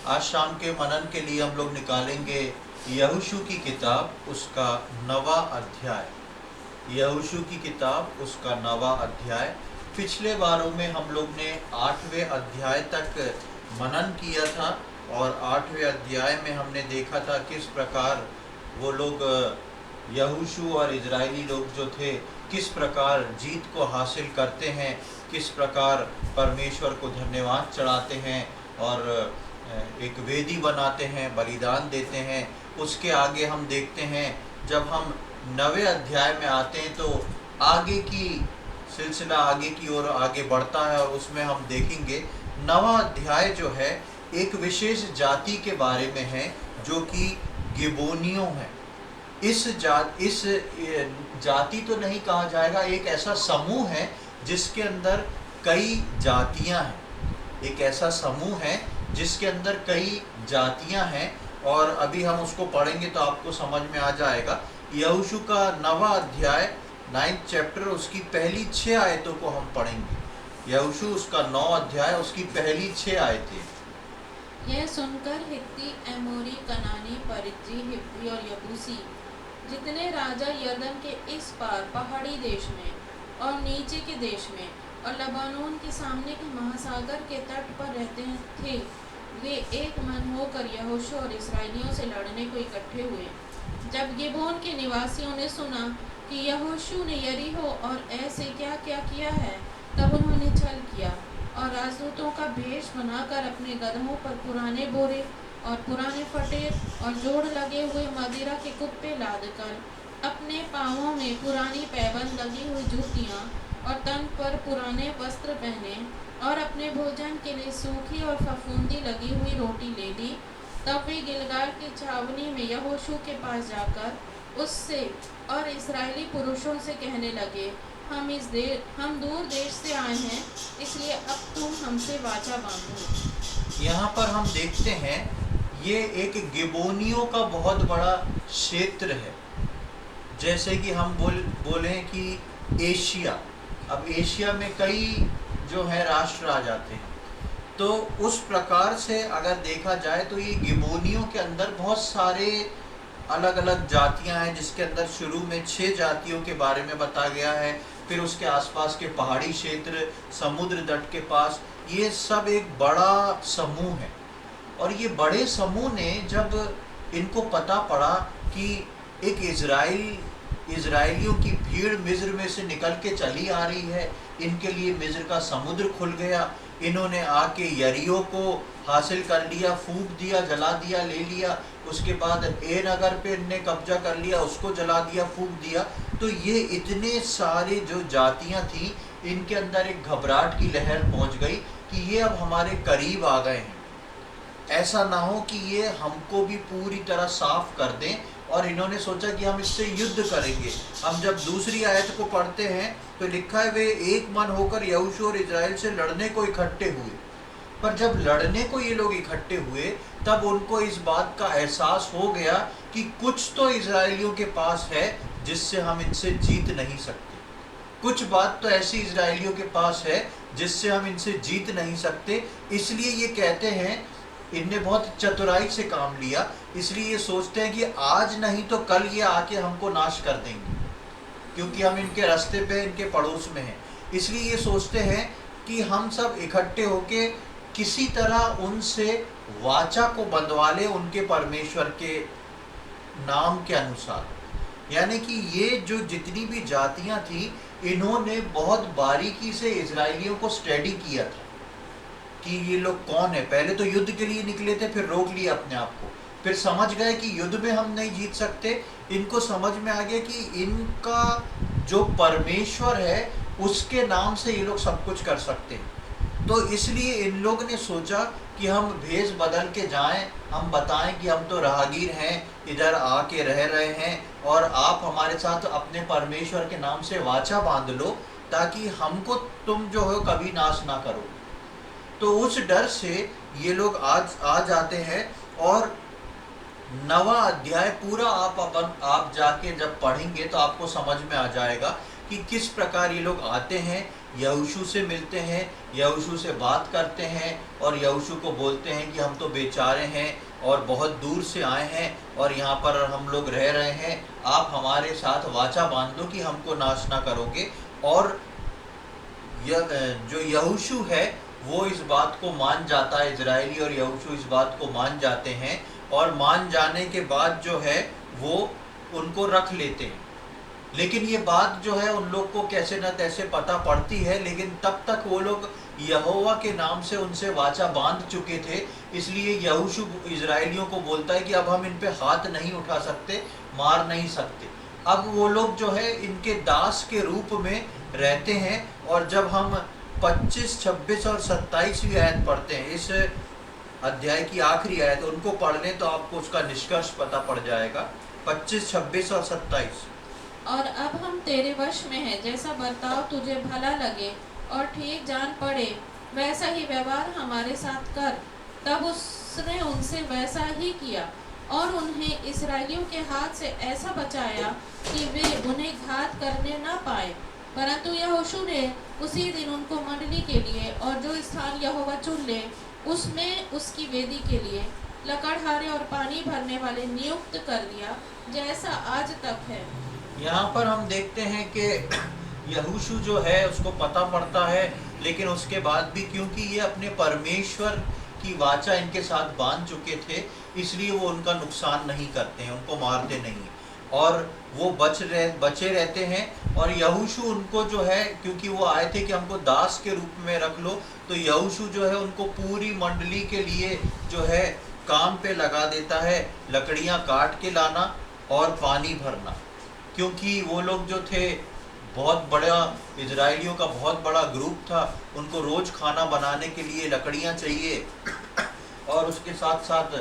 आज शाम के मनन के लिए हम लोग निकालेंगे यहोशू की किताब, उसका 9वां अध्याय। यहोशू की किताब, उसका 9वां अध्याय। पिछले बारों में हम लोग ने 8वें अध्याय तक मनन किया था और 8वें अध्याय में हमने देखा था किस प्रकार वो लोग यहोशू और इजरायली लोग जो थे किस प्रकार जीत को हासिल करते हैं, किस प्रकार परमेश्वर को धन्यवाद चढ़ाते हैं और एक वेदी बनाते हैं, बलिदान देते हैं। उसके आगे हम देखते हैं जब हम 9वें अध्याय में आते हैं तो आगे की सिलसिला आगे की ओर आगे बढ़ता है और उसमें हम देखेंगे 9वां अध्याय जो है एक विशेष जाति के बारे में है जो कि गिबोनियों है। इस जाति तो नहीं कहा जाएगा, एक ऐसा समूह है जिसके अंदर कई जातियां हैं। एक ऐसा समूह है जिसके अंदर कई जातियां हैं और अभी हम उसको पढ़ेंगे तो आपको समझ में आ जाएगा। यहोशू का 9वां अध्याय 9th चैप्टर, उसकी पहली 6 आयतों को हम पढ़ेंगे। यहोशू उसका 9 अध्याय, उसकी पहली 6 आयतें। यह सुनकर हित्ती, एमोरी, कनानी, परिज्जी, हिब्बी और यबूसी जितने राजा यरदन के इस पार पहाड़ी देश में और नीचे के देश में और लबानोन के सामने के महासागर के तट पर रहते थे, वे एक मन होकर यहोशू और इस्राएलियों से लड़ने को इकट्ठे हुए। जब गिबोन के निवासियों ने सुना कि यहोशू ने यरीहो और ऐसे क्या क्या किया है, तब उन्होंने छल किया और राजदूतों का भेष बनाकर अपने गदहों पर पुराने बोरे और पुराने फटे और जोड़ लगे हुए मदिरा के कुप्पे लादकर, अपने पाँवों में पुरानी पैबंद लगी हुई जूतियाँ और तन पर पुराने वस्त्र पहने और अपने भोजन के लिए सूखी और फफूंदी लगी हुई रोटी ले ली। तब वे गिलगाल की छावनी में यहोशू के पास जाकर उससे और इस्राएली पुरुषों से कहने लगे, हम दूर देश से आए हैं, इसलिए अब तुम हमसे वाचा बांधो। यहाँ पर हम देखते हैं ये एक गिबोनियों का बहुत बड़ा क्षेत्र है। जैसे कि हम बोलें कि एशिया, अब एशिया में कई जो है राष्ट्र आ जाते हैं, तो उस प्रकार से अगर देखा जाए तो ये गिबोनियों के अंदर बहुत सारे अलग अलग जातियां हैं, जिसके अंदर शुरू में 6 जातियों के बारे में बताया गया है। फिर उसके आसपास के पहाड़ी क्षेत्र, समुद्र तट के पास, ये सब एक बड़ा समूह है। और ये बड़े समूह ने जब इनको पता पड़ा कि एक इजराइलियों की भीड़ मिस्र में से निकल के चली आ रही है, इनके लिए मिस्र का समुद्र खुल गया, इन्होंने आके यरीहो को हासिल कर लिया, फूंक दिया, जला दिया, ले लिया। उसके बाद ए नगर पे इनने कब्जा कर लिया, उसको जला दिया, फूंक दिया। तो ये इतने सारे जो जातियां थी, इनके अंदर एक घबराहट की लहर पहुंच गई कि ये अब हमारे करीब आ गए हैं, ऐसा ना हो कि ये हमको भी पूरी तरह साफ कर दें। और इन्होंने सोचा कि हम इससे युद्ध करेंगे। हम जब दूसरी आयत को पढ़ते हैं तो लिखा है वे एक मन होकर यहोशू और इजराइल से लड़ने को इकट्ठे हुए। पर जब लड़ने को ये लोग इकट्ठे हुए तब उनको इस बात का एहसास हो गया कि कुछ तो इजराइलियों के पास है जिससे हम इनसे जीत नहीं सकते। कुछ बात तो ऐसी इजराइलियों के पास है जिससे हम इनसे जीत नहीं सकते। इसलिए ये कहते हैं, इनने बहुत चतुराई से काम लिया, इसलिए ये सोचते हैं कि आज नहीं तो कल ये आके हमको नाश कर देंगे, क्योंकि हम इनके रास्ते पे, इनके पड़ोस में हैं। इसलिए ये सोचते हैं कि हम सब इकट्ठे होके किसी तरह उनसे वाचा को बंधवा ले, उनके परमेश्वर के नाम के अनुसार। यानी कि ये जो जितनी भी जातियां थी, इन्होंने बहुत बारीकी से इजराइलियों को स्टडी किया था कि ये लोग कौन है। पहले तो युद्ध के लिए निकले थे, फिर रोक लिया अपने आप को, फिर समझ गए कि युद्ध में हम नहीं जीत सकते। इनको समझ में आ गया कि इनका जो परमेश्वर है उसके नाम से ये लोग सब कुछ कर सकते हैं। तो इसलिए इन लोगों ने सोचा कि हम भेष बदल के जाएं, हम बताएं कि हम तो राहगीर हैं, इधर आके रह रहे हैं और आप हमारे साथ अपने परमेश्वर के नाम से वाचा बांध लो ताकि हमको तुम जो हो कभी नाश ना करो। तो उस डर से ये लोग आज आ जाते हैं और 9वां अध्याय पूरा आप जाके जब पढ़ेंगे तो आपको समझ में आ जाएगा कि किस प्रकार ये लोग आते हैं, यहोशू से मिलते हैं, यहोशू से बात करते हैं और यहोशू को बोलते हैं कि हम तो बेचारे हैं और बहुत दूर से आए हैं और यहाँ पर हम लोग रह रहे हैं, आप हमारे साथ वाचा बांध लो कि हमको नाश ना करोगे। और जो यहोशू है वो इस बात को मान जाता है, इजरायली और यहोशू इस बात को मान जाते हैं और मान जाने के बाद जो है वो उनको रख लेते हैं। लेकिन ये बात जो है उन लोग को कैसे न तैसे पता पड़ती है, लेकिन तब तक वो लोग यहोवा के नाम से उनसे वाचा बांध चुके थे, इसलिए यहोशू इजरायलियों को बोलता है कि अब हम इन पे हाथ नहीं उठा सकते, मार नहीं सकते। अब वो लोग जो है इनके दास के रूप में रहते हैं। और जब हम 25, 26 और 27वीं आयत पढ़ते हैं, इस अध्याय की आखिरी आयत, उनको पढ़ लें तो आपको उसका निष्कर्ष पता पड़ जाएगा। 25, 26 और 27। और अब हम तेरे वश में हैं, जैसा बर्ताव तुझे भला लगे और ठीक जान पड़े वैसा ही व्यवहार हमारे साथ कर। तब उसने उनसे वैसा ही किया और उन्हें इस्राएलियों के हाथ से ऐसा बचाया कि वे उन्हें घात करने न पाए। परंतु यहोशू ने उसी दिन उनको मंडली के लिए और जो स्थान यहोवा चुन ले उसमें उसकी वेदी के लिए लकड़हारे और पानी भरने वाले नियुक्त कर दिया, जैसा आज तक है। यहाँ पर हम देखते हैं कि यहोशू जो है उसको पता पड़ता है, लेकिन उसके बाद भी क्योंकि ये अपने परमेश्वर की वाचा इनके साथ बांध चुके थे, इसलिए वो उनका नुकसान नहीं करते हैं, उनको मारते नहीं और वो बचे रहते हैं। और यहोशू उनको जो है, क्योंकि वो आए थे कि हमको दास के रूप में रख लो, तो यहोशू जो है उनको पूरी मंडली के लिए जो है काम पे लगा देता है, लकड़ियाँ काट के लाना और पानी भरना। क्योंकि वो लोग जो थे बहुत बड़ा, इजरायलियों का बहुत बड़ा ग्रुप था, उनको रोज खाना बनाने के लिए लकड़ियाँ चाहिए और उसके साथ साथ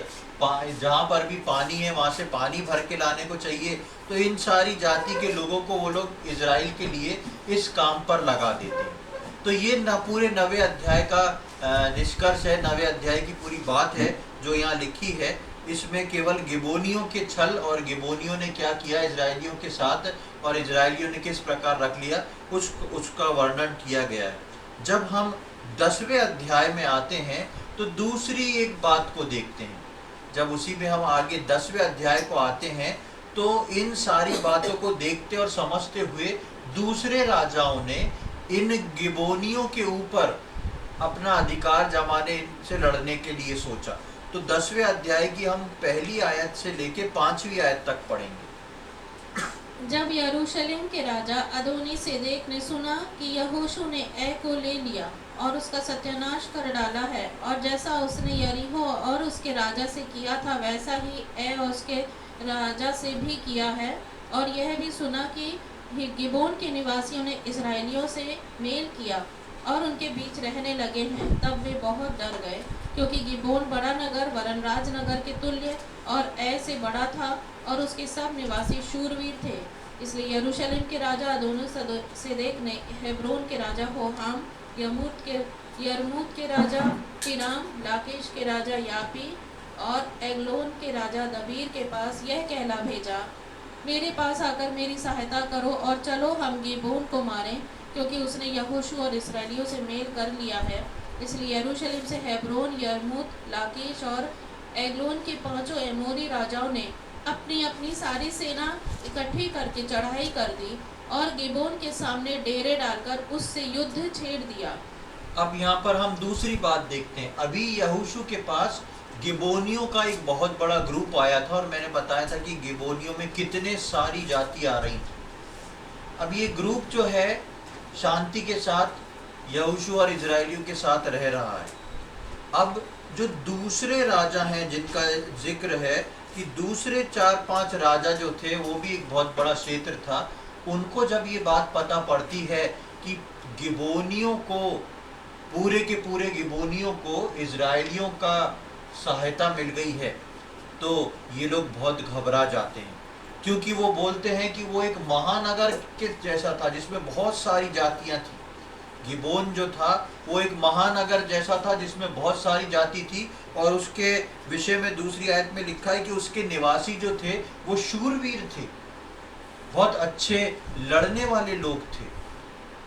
जहाँ पर भी पानी है वहाँ से पानी भर के लाने को चाहिए। तो इन सारी जाति के लोगों को वो लोग इजराइल के लिए इस काम पर लगा देते हैं। तो ये पूरे 9वें अध्याय का निष्कर्ष है, 9वें अध्याय की पूरी बात है जो यहाँ लिखी है। इसमें केवल गिबोनियों के छल और गिबोनियों ने क्या किया इजरायलियों के साथ और इजरायलियों ने किस प्रकार रख लिया उसका वर्णन किया गया है। जब हम 10वें अध्याय में आते हैं तो दूसरी एक बात को देखते हैं। जब उसी में हम आगे 10वें अध्याय को आते हैं तो इन सारी बातों को देखते और समझते हुए दूसरे राजाओं ने इन गिबोनियों के ऊपर अपना अधिकार जमाने, इनसे लड़ने के लिए सोचा। तो 10वें अध्याय की हम पहली आयत से लेके 5वीं आयत तक पढ़ेंगे। जब यरूशलेम के राजा अदोनी सेदेक ने सुना कि यहोशू ने ए को ले लिया और उसका सत्यानाश कर डाला है, और जैसा उसने यरीहो और उसके राजा से किया था वैसा ही ए और उसके राजा से भी किया है, और यह भी सुना कि गिबोन के निवासियों ने इस्राएलियों से मेल किया और उनके बीच रहने लगे हैं, तब वे बहुत डर गए, क्योंकि गिबोन बड़ा नगर वरन राजनगर के तुल्य और ए से बड़ा था और उसके सब निवासी शूरवीर थे। इसलिए यरूशलेम के राजा अदोनी सेदेक ने हेब्रोन के राजा होहाम, यर्मूत के राजा पिराम, लाकीश के राजा यापी और एग्लोन के राजा दबीर के पास यह कहला भेजा, मेरे पास आकर मेरी सहायता करो और चलो हम गिबोन को मारें, क्योंकि उसने यहोशू और इसराइलियों से मेल कर लिया है। इसलिए यरूशलेम से हेब्रोन, यर्मूत, लाकीश और एग्लोन के 5 एमोरी राजाओं ने अपनी अपनी सारी सेना इकट्ठी करके चढ़ाई कर दी और गिबोन के सामने डेरे डालकर उससे युद्ध छेड़ दिया। अब यहाँ पर हम दूसरी बात देखते हैं। अभी यहोशू के पास गिबोनियों का एक बहुत बड़ा ग्रुप आया था और मैंने बताया था कि गिबोनियों में कितने सारी जाति आ रही थी। अब ये ग्रुप जो है शांति के साथ यहोशू और इजरायलियों के साथ रह रहा है। अब जो दूसरे राजा हैं जिनका जिक्र है कि दूसरे 4-5 राजा जो थे, वो भी एक बहुत बड़ा क्षेत्र था, उनको जब ये बात पता पड़ती है कि गिबोनियों को, पूरे के पूरे गिबोनियों को इजरायलियों का सहायता मिल गई है, तो ये लोग बहुत घबरा जाते हैं, क्योंकि वो बोलते हैं कि वो एक महानगर के जैसा था जिसमें बहुत सारी जातियां थी। गिबोन जो था वो एक महानगर जैसा था जिसमें बहुत सारी जाति थी, और उसके विषय में दूसरी आयत में लिखा है कि उसके निवासी जो थे वो शूरवीर थे, बहुत अच्छे लड़ने वाले लोग थे।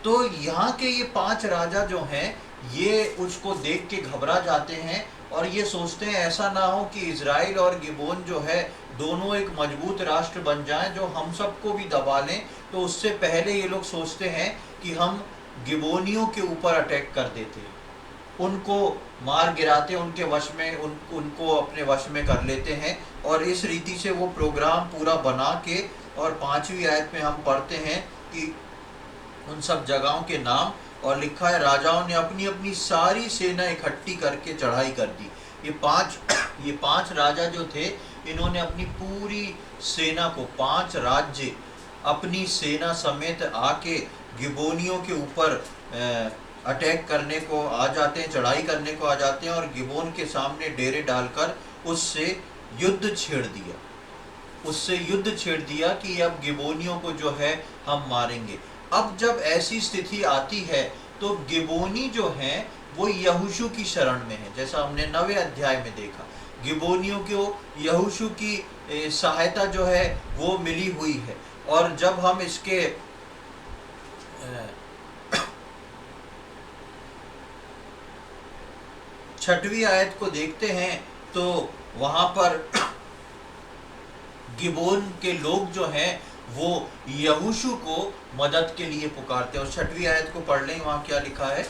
तो यहाँ के ये 5 राजा जो हैं ये उसको देख के घबरा जाते हैं और ये सोचते हैं ऐसा ना हो कि इजराइल और गिबोन जो है दोनों एक मजबूत राष्ट्र बन जाएं जो हम सबको भी दबा लें। तो उससे पहले ये लोग सोचते हैं कि हम गिबोनियों के ऊपर अटैक कर देते हैं, उनको मार गिराते, उनके वश में उनको अपने वश में कर लेते हैं। और इस रीति से वो प्रोग्राम पूरा बना के, और 5वीं आयत में हम पढ़ते हैं कि उन सब जगहों के नाम, और लिखा है राजाओं ने अपनी अपनी सारी सेना इकट्ठी करके चढ़ाई कर दी। ये पांच राजा जो थे इन्होंने अपनी पूरी सेना को, 5 राज्य अपनी सेना समेत आके गिबोनियों के ऊपर अटैक करने को आ जाते हैं, चढ़ाई करने को आ जाते हैं, और गिबोन के सामने डेरे डालकर उससे युद्ध छेड़ दिया कि अब गिबोनियों को जो है हम मारेंगे। अब जब ऐसी स्थिति आती है तो गिबोनी जो हैं वो यहोशू की शरण में है। जैसा हमने 9वें अध्याय में देखा, गिबोनियों को यहोशू की सहायता जो है वो मिली हुई है। और जब हम इसके 6वीं आयत को देखते हैं तो वहां पर गिबोन के लोग जो हैं वो यहोशू को मदद के लिए पुकारते हैं। और 6वीं आयत को पढ़ लें, वहां क्या लिखा है।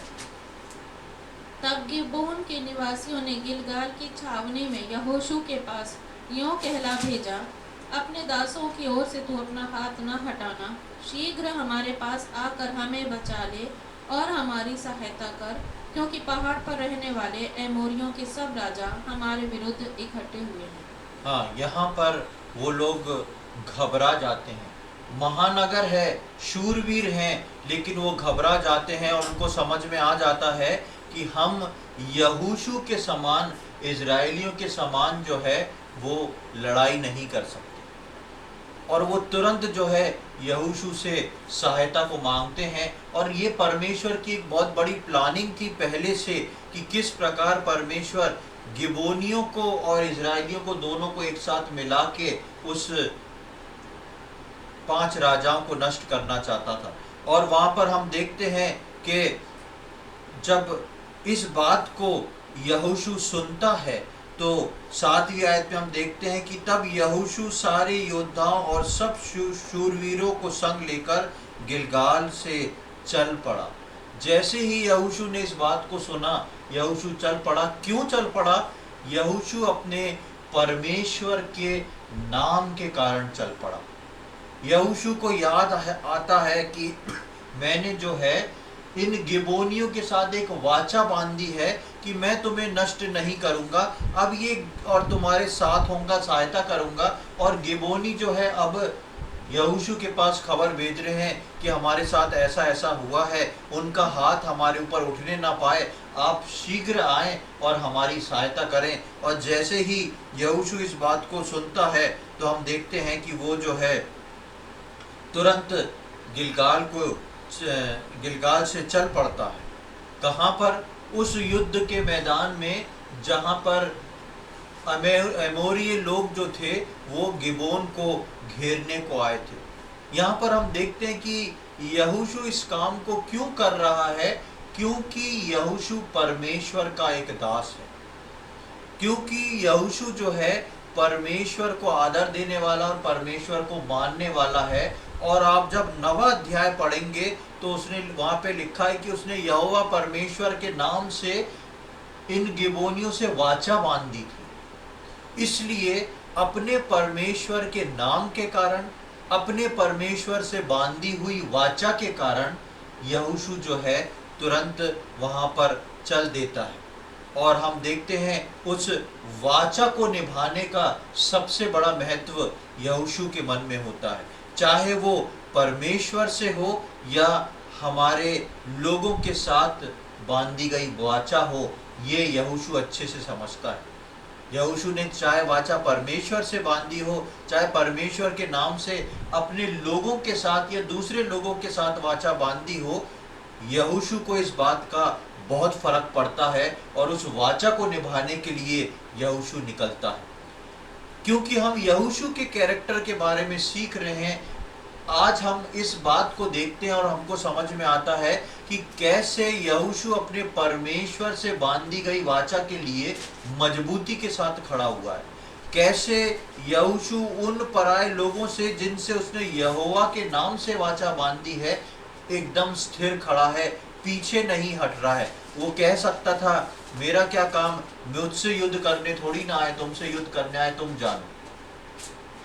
तब गिबोन के निवासियों ने गिलगाल की छावनी में यहोशू के पास यों कहला भेजा, अपने दासों की ओर से तू अपना हाथ न हटाना, शीघ्र हमारे पास आकर हमें बचा ले और हमारी सहायता कर, क्योंकि पहाड़ पर रहने वाले एमोरियों के सब राजा हमारे विरुद्ध इकट्ठे हुए हैं। हाँ, यहाँ पर वो लोग घबरा जाते हैं। महानगर है, शूरवीर हैं, लेकिन वो घबरा जाते हैं और उनको समझ में आ जाता है कि हम यहोशू के समान, इजराइलियों के समान जो है वो लड़ाई नहीं कर सकते। और वो तुरंत जो है यहोशू से सहायता को मांगते हैं। और ये परमेश्वर की एक बहुत बड़ी प्लानिंग थी पहले से कि किस प्रकार परमेश्वर गिबोनियों को और इजराइलियों को दोनों को एक साथ मिला के उस 5 राजाओं को नष्ट करना चाहता था। और वहां पर हम देखते हैं कि जब इस बात को यहोशू सुनता है तो 7वीं आयत में हम देखते हैं कि तब यहोशू सारे योद्धाओं और सब शूरवीरों को संग लेकर गिलगाल से चल पड़ा। जैसे ही यहोशू ने इस बात को सुना, यहोशू चल पड़ा। क्यों चल पड़ा? यहोशू अपने परमेश्वर के नाम के कारण चल पड़ा। यहोशू को याद आता है कि मैंने जो है इन गिबोनियों के साथ एक वाचा बांधी है कि मैं तुम्हें नष्ट नहीं करूंगा, अब ये और तुम्हारे साथ होऊंगा, सहायता करूंगा। और गिबोनी जो है अब यहोशू के पास खबर भेज रहे हैं कि हमारे साथ ऐसा ऐसा हुआ है, उनका हाथ हमारे ऊपर उठने ना पाए, आप शीघ्र आएं और हमारी सहायता करें। और जैसे ही यहोशू इस बात को सुनता है तो हम देखते हैं कि वो जो है तुरंत गिलगाल से चल पड़ता है। कहाँ पर? उस युद्ध के मैदान में जहाँ पर एमोरिय लोग जो थे वो गिबोन को घेरने को आए थे। यहाँ पर हम देखते हैं कि यहोशू इस काम को क्यों कर रहा है, क्योंकि यहोशू परमेश्वर का एक दास है, क्योंकि यहोशू जो है परमेश्वर को आदर देने वाला और परमेश्वर को मानने वाला है। और आप जब 9वां अध्याय पढ़ेंगे तो उसने वहां पे लिखा है कि उसने यहोवा परमेश्वर के नाम से इन गिबोनियों से वाचा बांधी थी। इसलिए अपने परमेश्वर के नाम के कारण, अपने परमेश्वर से बांधी हुई वाचा के कारण यहोशू जो है तुरंत वहां पर चल देता है। और हम देखते हैं उस वाचा को निभाने का सबसे बड़ा महत्व यहोशू के मन में होता है, चाहे वो परमेश्वर से हो या हमारे लोगों के साथ बांधी गई वाचा हो। ये यहोशू अच्छे से समझता है। यहोशू ने चाहे वाचा परमेश्वर से बांधी हो, चाहे परमेश्वर के नाम से अपने लोगों के साथ या दूसरे लोगों के साथ वाचा बांधी हो, यहोशू को इस बात का बहुत फर्क पड़ता है और उस वाचा को निभाने के लिए यहोशू निकलता है। क्योंकि हम यहोशू के कैरेक्टर के बारे में सीख रहे हैं, आज हम इस बात को देखते हैं और हमको समझ में आता है कि कैसे यहोशू अपने परमेश्वर से बांधी गई वाचा के लिए मजबूती के साथ खड़ा हुआ है। कैसे यहोशू उन पराये लोगों से जिनसे उसने यहोवा के नाम से वाचा बांधी है एकदम स्थिर खड़ा है, पीछे नहीं हट रहा है। वो कह सकता था मेरा क्या काम, मुझसे युद्ध करने थोड़ी ना आए, तुमसे युद्ध करने आए, तुम जानो।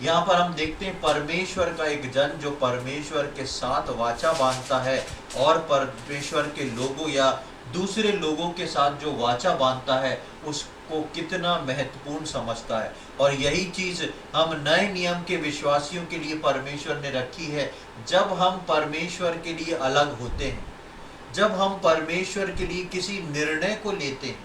यहाँ पर हम देखते हैं परमेश्वर का एक जन जो परमेश्वर के साथ वाचा बांधता है और परमेश्वर के लोगों या दूसरे लोगों के साथ जो वाचा बांधता है उसको कितना महत्वपूर्ण समझता है। और यही चीज हम नए नियम के विश्वासियों के लिए परमेश्वर ने रखी है। जब हम परमेश्वर के लिए अलग होते हैं, जब हम परमेश्वर के लिए किसी निर्णय को लेते हैं,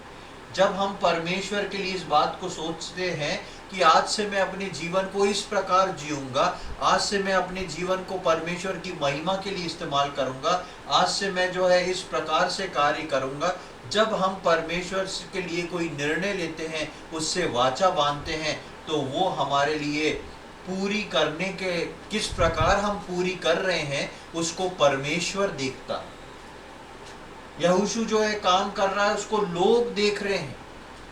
जब हम परमेश्वर के लिए इस बात को सोचते हैं कि आज से मैं अपने जीवन को इस प्रकार जीऊंगा, आज से मैं अपने जीवन को परमेश्वर की महिमा के लिए इस्तेमाल करूंगा, आज से मैं जो है इस प्रकार से कार्य करूंगा। जब हम परमेश्वर के लिए कोई निर्णय लेते हैं, उससे वाचा बांधते हैं, तो वो हमारे लिए पूरी करने के किस प्रकार हम पूरी कर रहे हैं उसको परमेश्वर देखता है। यहोशू जो है काम कर रहा है उसको लोग देख रहे हैं,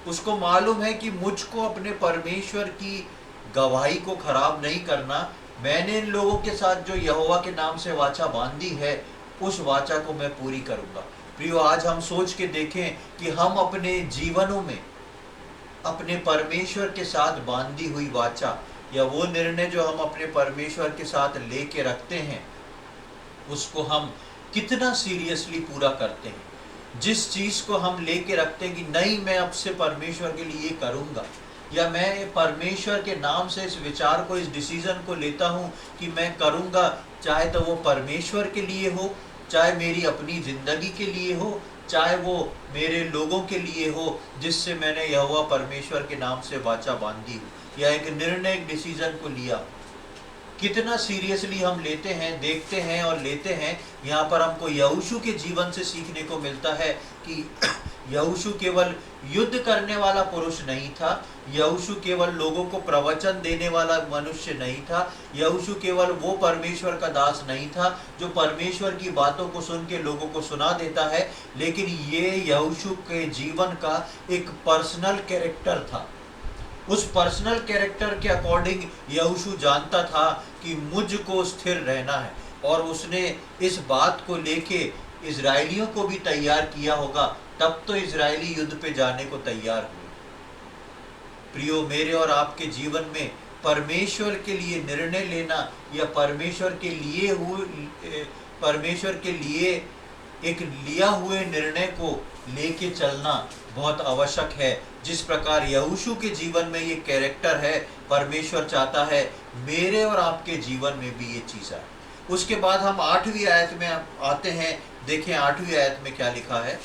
उसको मालूम है कि मुझको अपने परमेश्वर की गवाही को खराब नहीं करना। मैंने इन लोगों के साथ जो यहोवा के नाम से वाचा बांधी है उस वाचा को मैं पूरी करूंगा। प्रियो, आज हम सोच के देखें कि हम अपने जीवनों में अपने परमेश्वर के साथ बांधी हुई वाचा या वो निर्णय जो हम अपने परमेश्वर के साथ लेके रखते हैं उसको हम कितना सीरियसली पूरा करते हैं। जिस चीज को हम लेके रखते हैं कि नहीं मैं अब से परमेश्वर के लिए करूंगा, या मैं परमेश्वर के नाम से इस विचार को, इस डिसीजन को लेता हूं कि मैं करूंगा, चाहे तो वो परमेश्वर के लिए हो, चाहे मेरी अपनी जिंदगी के लिए हो, चाहे वो मेरे लोगों के लिए हो जिससे मैंने यहोवा परमेश्वर के नाम से वाचा बांधी हो, या एक निर्णय, एक डिसीजन को लिया, कितना सीरियसली हम लेते हैं, देखते हैं और लेते हैं। यहाँ पर हमको यहोशू के जीवन से सीखने को मिलता है कि यहोशू केवल युद्ध करने वाला पुरुष नहीं था, यहोशू केवल लोगों को प्रवचन देने वाला मनुष्य नहीं था, यहोशू केवल वो परमेश्वर का दास नहीं था जो परमेश्वर की बातों को सुन के लोगों को सुना देता है, लेकिन ये यहोशू के जीवन का एक पर्सनल कैरेक्टर था। उस पर्सनल कैरेक्टर के अकॉर्डिंग यहोशू जानता था कि मुझको स्थिर रहना है, और उसने इस बात को लेके इजराइलियों को भी तैयार किया होगा, तब तो इजरायली युद्ध पे जाने को तैयार हुए। प्रियो, मेरे और आपके जीवन में परमेश्वर के लिए निर्णय लेना या परमेश्वर के लिए एक लिया हुए निर्णय को लेके चलना बहुत आवश्यक है। जिस प्रकार यहोशू के जीवन में ये कैरेक्टर है, परमेश्वर चाहता है मेरे और आपके जीवन में भी ये चीज़ है। उसके बाद हम 8वीं आयत में आते हैं। देखें 8वीं आयत में क्या लिखा है।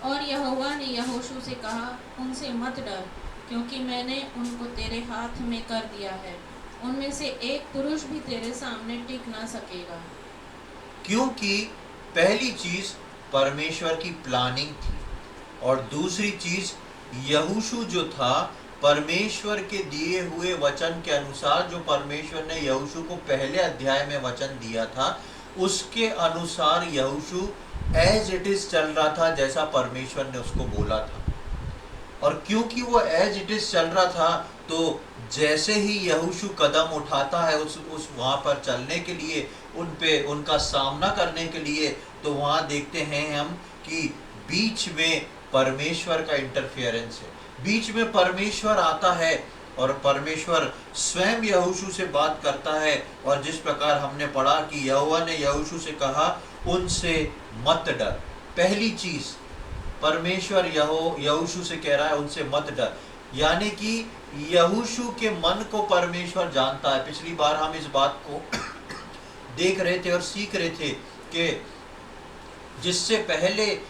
और यहोवा ने यहोशू से कहा, उनसे मत डर, क्योंकि मैंने उनको तेरे हाथ में कर दिया है। उनमें से एक पुरुष भी तेरे सामने टिक ना सकेगा। क्योंकि पहली चीज परमेश्वर की प्लानिंग थी, और दूसरी चीज यहोशू जो था परमेश्वर के दिए हुए वचन के अनुसार, जो परमेश्वर ने यहोशू को पहले अध्याय में वचन दिया था उसके अनुसार यहोशू एज इट इज चल रहा था, जैसा परमेश्वर ने उसको बोला था। और क्योंकि वो एज इट इज चल रहा था, तो जैसे ही यहोशू कदम उठाता है उस वहाँ पर चलने के लिए, उनका सामना करने के लिए, तो वहाँ देखते हैं हम कि बीच में परमेश्वर का इंटरफेरेंस है, बीच में परमेश्वर आता है और परमेश्वर स्वयं यहोशू से बात करता है। और जिस प्रकार हमने पढ़ा कि यहोवा ने यहोशू से कहा उनसे मत डर। पहली चीज परमेश्वर यहोशू से कह रहा है उनसे मत डर, यानी कि यहोशू के मन को परमेश्वर जानता है। पिछली बार हम इस बात को देख रहे थे और सीख रहे थे कि जिससे पहले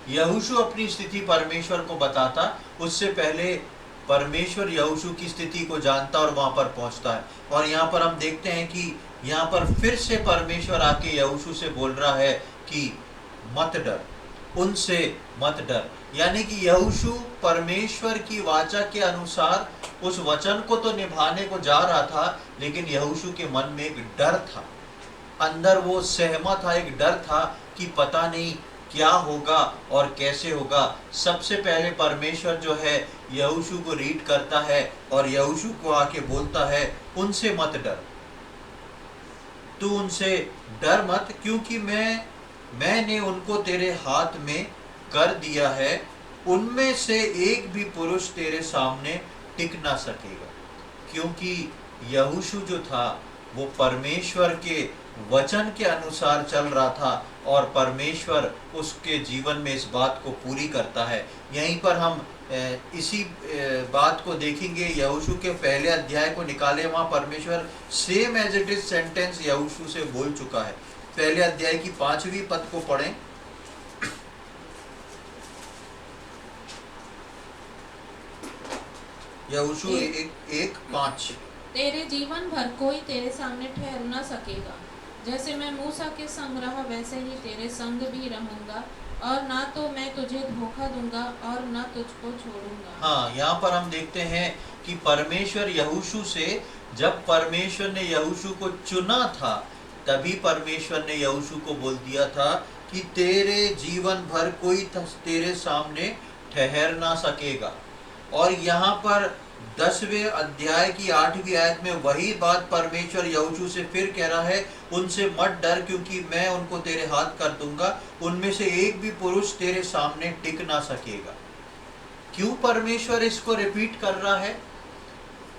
यहोशू अपनी स्थिति परमेश्वर को बताता, उससे पहले परमेश्वर यहोशू की स्थिति को जानता और वहां पर पहुंचता है। और यहाँ पर हम देखते हैं कि यहाँ पर फिर से परमेश्वर आके यहोशू से बोल रहा है कि मत डर, उनसे मत डर। यानी कि यहोशू परमेश्वर की वाचा के अनुसार उस वचन को तो निभाने को जा रहा था, लेकिन यहोशू के मन में एक डर था, अंदर वो सहमा था, एक डर था कि पता नहीं क्या होगा और कैसे होगा। सबसे पहले परमेश्वर जो है यहोशू को रीड करता है और यहोशू को आके बोलता है, उनसे मत डर, तू उनसे डर मत, क्योंकि मैंने उनको तेरे हाथ में कर दिया है, उनमें से एक भी पुरुष तेरे सामने टिक ना सकेगा। क्योंकि यहोशू जो था वो परमेश्वर के वचन के अनुसार चल रहा था और परमेश्वर उसके जीवन में इस बात को पूरी करता है। यहीं पर हम इसी बात को देखेंगे, यहोशू के पहले अध्याय को निकाले, वहाँ परमेश्वर same as it is sentence यहोशू से बोल चुका है। पहले अध्याय की 5वीं पद को पढ़ें। यहोशू 1:5। तेरे जीवन भर कोई तेरे सामने ठहर न सकेगा, जैसे मैं मूसा के संग रहा वैसे ही तेरे संग भी रहूंगा, और ना तो मैं तुझे धोखा दूंगा और ना तुझको छोड़ूंगा। हाँ, यहाँ पर हम देखते हैं कि परमेश्वर यहोशू से, जब परमेश्वर ने यहोशू को चुना था, तभी परमेश्वर ने यहोशू को बोल दिया था कि तेरे जीवन भर कोई तेरे सामने ठहर ना सकेगा। और यहाँ पर 10वें अध्याय की 8वीं आयत में वही बात परमेश्वर यहोशू से फिर कह रहा है, उनसे मत डर, क्योंकि मैं उनको तेरे हाथ कर दूंगा, उनमें से एक भी पुरुष तेरे सामने टिक ना सकेगा। क्यों परमेश्वर इसको रिपीट कर रहा है?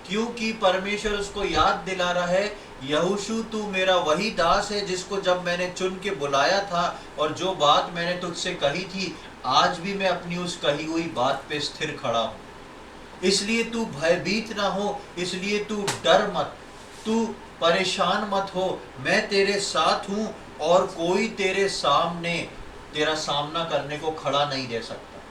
क्योंकि परमेश्वर उसको याद दिला रहा है, यहोशू तू मेरा वही दास है जिसको जब मैंने चुन के बुलाया था और जो बात मैंने तुझसे कही थी, आज भी मैं अपनी उस कही हुई बात पे स्थिर खड़ा हूं। इसलिए तू भयभीत ना हो, इसलिए तू डर मत, तू परेशान मत हो, मैं तेरे साथ हूं और कोई तेरे सामने तेरा सामना करने को खड़ा नहीं रह सकता।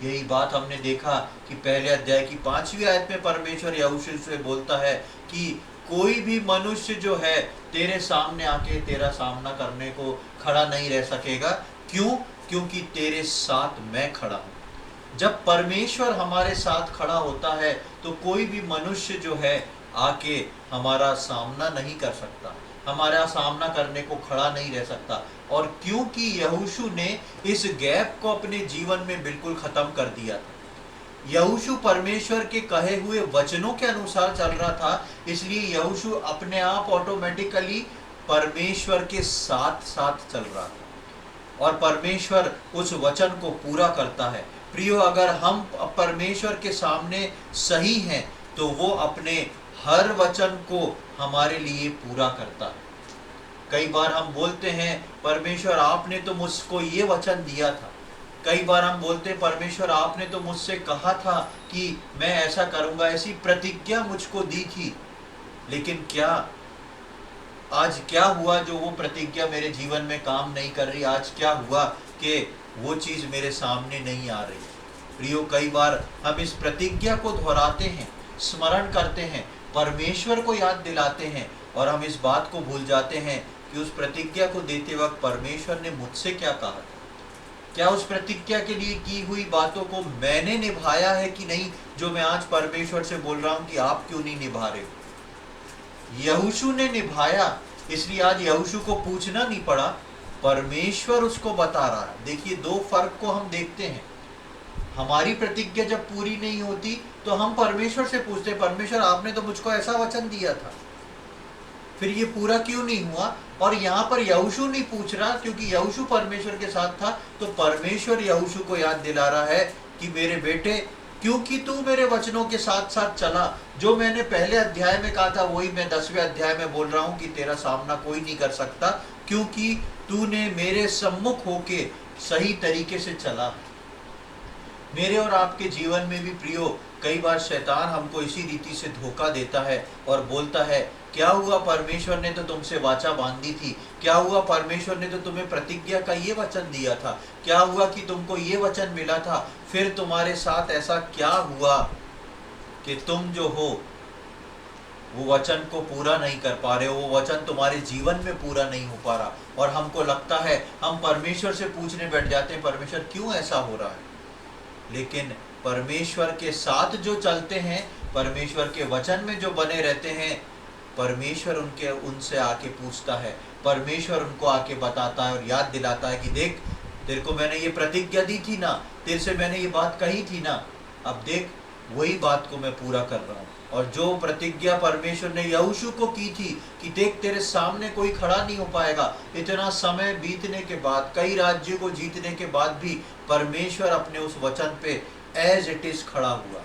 यही बात हमने देखा कि पहले अध्याय की 5वीं आयत में परमेश्वर यहोशू से बोलता है कि कोई भी मनुष्य जो है तेरे सामने आके तेरा सामना करने को खड़ा नहीं रह सकेगा। क्यों? क्योंकि तेरे साथ मैं खड़ा हूं। जब परमेश्वर हमारे साथ खड़ा होता है तो कोई भी मनुष्य जो है आके हमारा सामना नहीं कर सकता, हमारा सामना करने को खड़ा नहीं रह सकता। और क्योंकि यहोशू ने इस गैप को अपने जीवन में बिल्कुल खत्म कर दिया था, यहोशू परमेश्वर के कहे हुए वचनों के अनुसार चल रहा था, इसलिए यहोशू अपने आप ऑटोमेटिकली परमेश्वर के साथ साथ चल रहा था और परमेश्वर उस वचन को पूरा करता है। प्रियो, अगर हम परमेश्वर के सामने सही हैं तो वो अपने हर वचन को हमारे लिए पूरा करता है। कई बार हम बोलते हैं, परमेश्वर आपने तो मुझको ये वचन दिया था। कई बार हम बोलते हैं, परमेश्वर आपने तो मुझसे कहा था कि मैं ऐसा करूंगा, ऐसी प्रतिज्ञा मुझको दी थी। लेकिन क्या आज क्या हुआ जो वो प्रतिज्ञा मेरे जीवन में काम नहीं कर रही? आज क्या हुआ कि वो चीज मेरे सामने नहीं आ रही? प्रियो, कई बार हम इस प्रतिज्ञा को दोहराते हैं, स्मरण करते हैं, परमेश्वर को याद दिलाते हैं और हम इस बात को भूल जाते हैं कि उस प्रतिज्ञा को देते वक्त परमेश्वर ने मुझसे क्या कहा था। क्या उस प्रतिज्ञा के लिए की हुई बातों को मैंने निभाया है कि नहीं, जो मैं आज परमेश्वर से बोल रहा हूं कि आप क्यों नहीं निभा रहे हो? यहोशू ने निभाया, इसलिए आज यहोशू को पूछना नहीं पड़ा, परमेश्वर उसको बता रहा है। देखिए, दो फर्क को हम देखते हैं। हमारी प्रतिज्ञा जब पूरी नहीं होती तो हम परमेश्वर से पूछते, परमेश्वर आपने तो मुझको ऐसा वचन दिया था, फिर ये पूरा क्यों नहीं हुआ? और यहाँ पर यहोशू नहीं पूछ रहा, क्योंकि यहोशू परमेश्वर के साथ था, तो परमेश्वर यहोशू को याद दिला रहा है कि मेरे बेटे, क्योंकि तू मेरे वचनों के साथ साथ चला, जो मैंने पहले अध्याय में कहा था वही मैं 10वें अध्याय में बोल रहा हूँ कि तेरा सामना कोई नहीं कर सकता, क्योंकि तूने मेरे सम्मुख होके सही तरीके से चला। मेरे और आपके जीवन में भी प्रियो, कई बार शैतान हमको इसी रीति से धोखा देता है और बोलता है, क्या हुआ, परमेश्वर ने तो तुमसे वाचा बांधी थी, क्या हुआ, परमेश्वर ने तो तुम्हें प्रतिज्ञा का ये वचन दिया था, क्या हुआ कि तुमको ये वचन मिला था, फिर तुम्हारे साथ ऐसा क्या हुआ कि तुम जो हो वो वचन को पूरा नहीं कर पा रहे हो, वो वचन तुम्हारे जीवन में पूरा नहीं हो पा रहा। और हमको लगता है, हम परमेश्वर से पूछने बैठ जाते हैं, परमेश्वर क्यों ऐसा हो रहा है? लेकिन परमेश्वर के साथ जो चलते हैं, परमेश्वर के वचन में जो बने रहते हैं, परमेश्वर उनसे आके पूछता है, परमेश्वर उनको आके बताता है और याद दिलाता है कि देख, तेरे को मैंने ये प्रतिज्ञा दी थी ना, तेरे से मैंने ये बात कही थी ना, अब देख वही बात को मैं पूरा कर रहा हूँ। और जो प्रतिज्ञा परमेश्वर ने यहोशू को की थी कि देख तेरे सामने कोई खड़ा नहीं हो पाएगा, इतना समय बीतने के बाद, कई राज्यों को जीतने के बाद भी परमेश्वर अपने उस वचन पे एज इट इज खड़ा हुआ।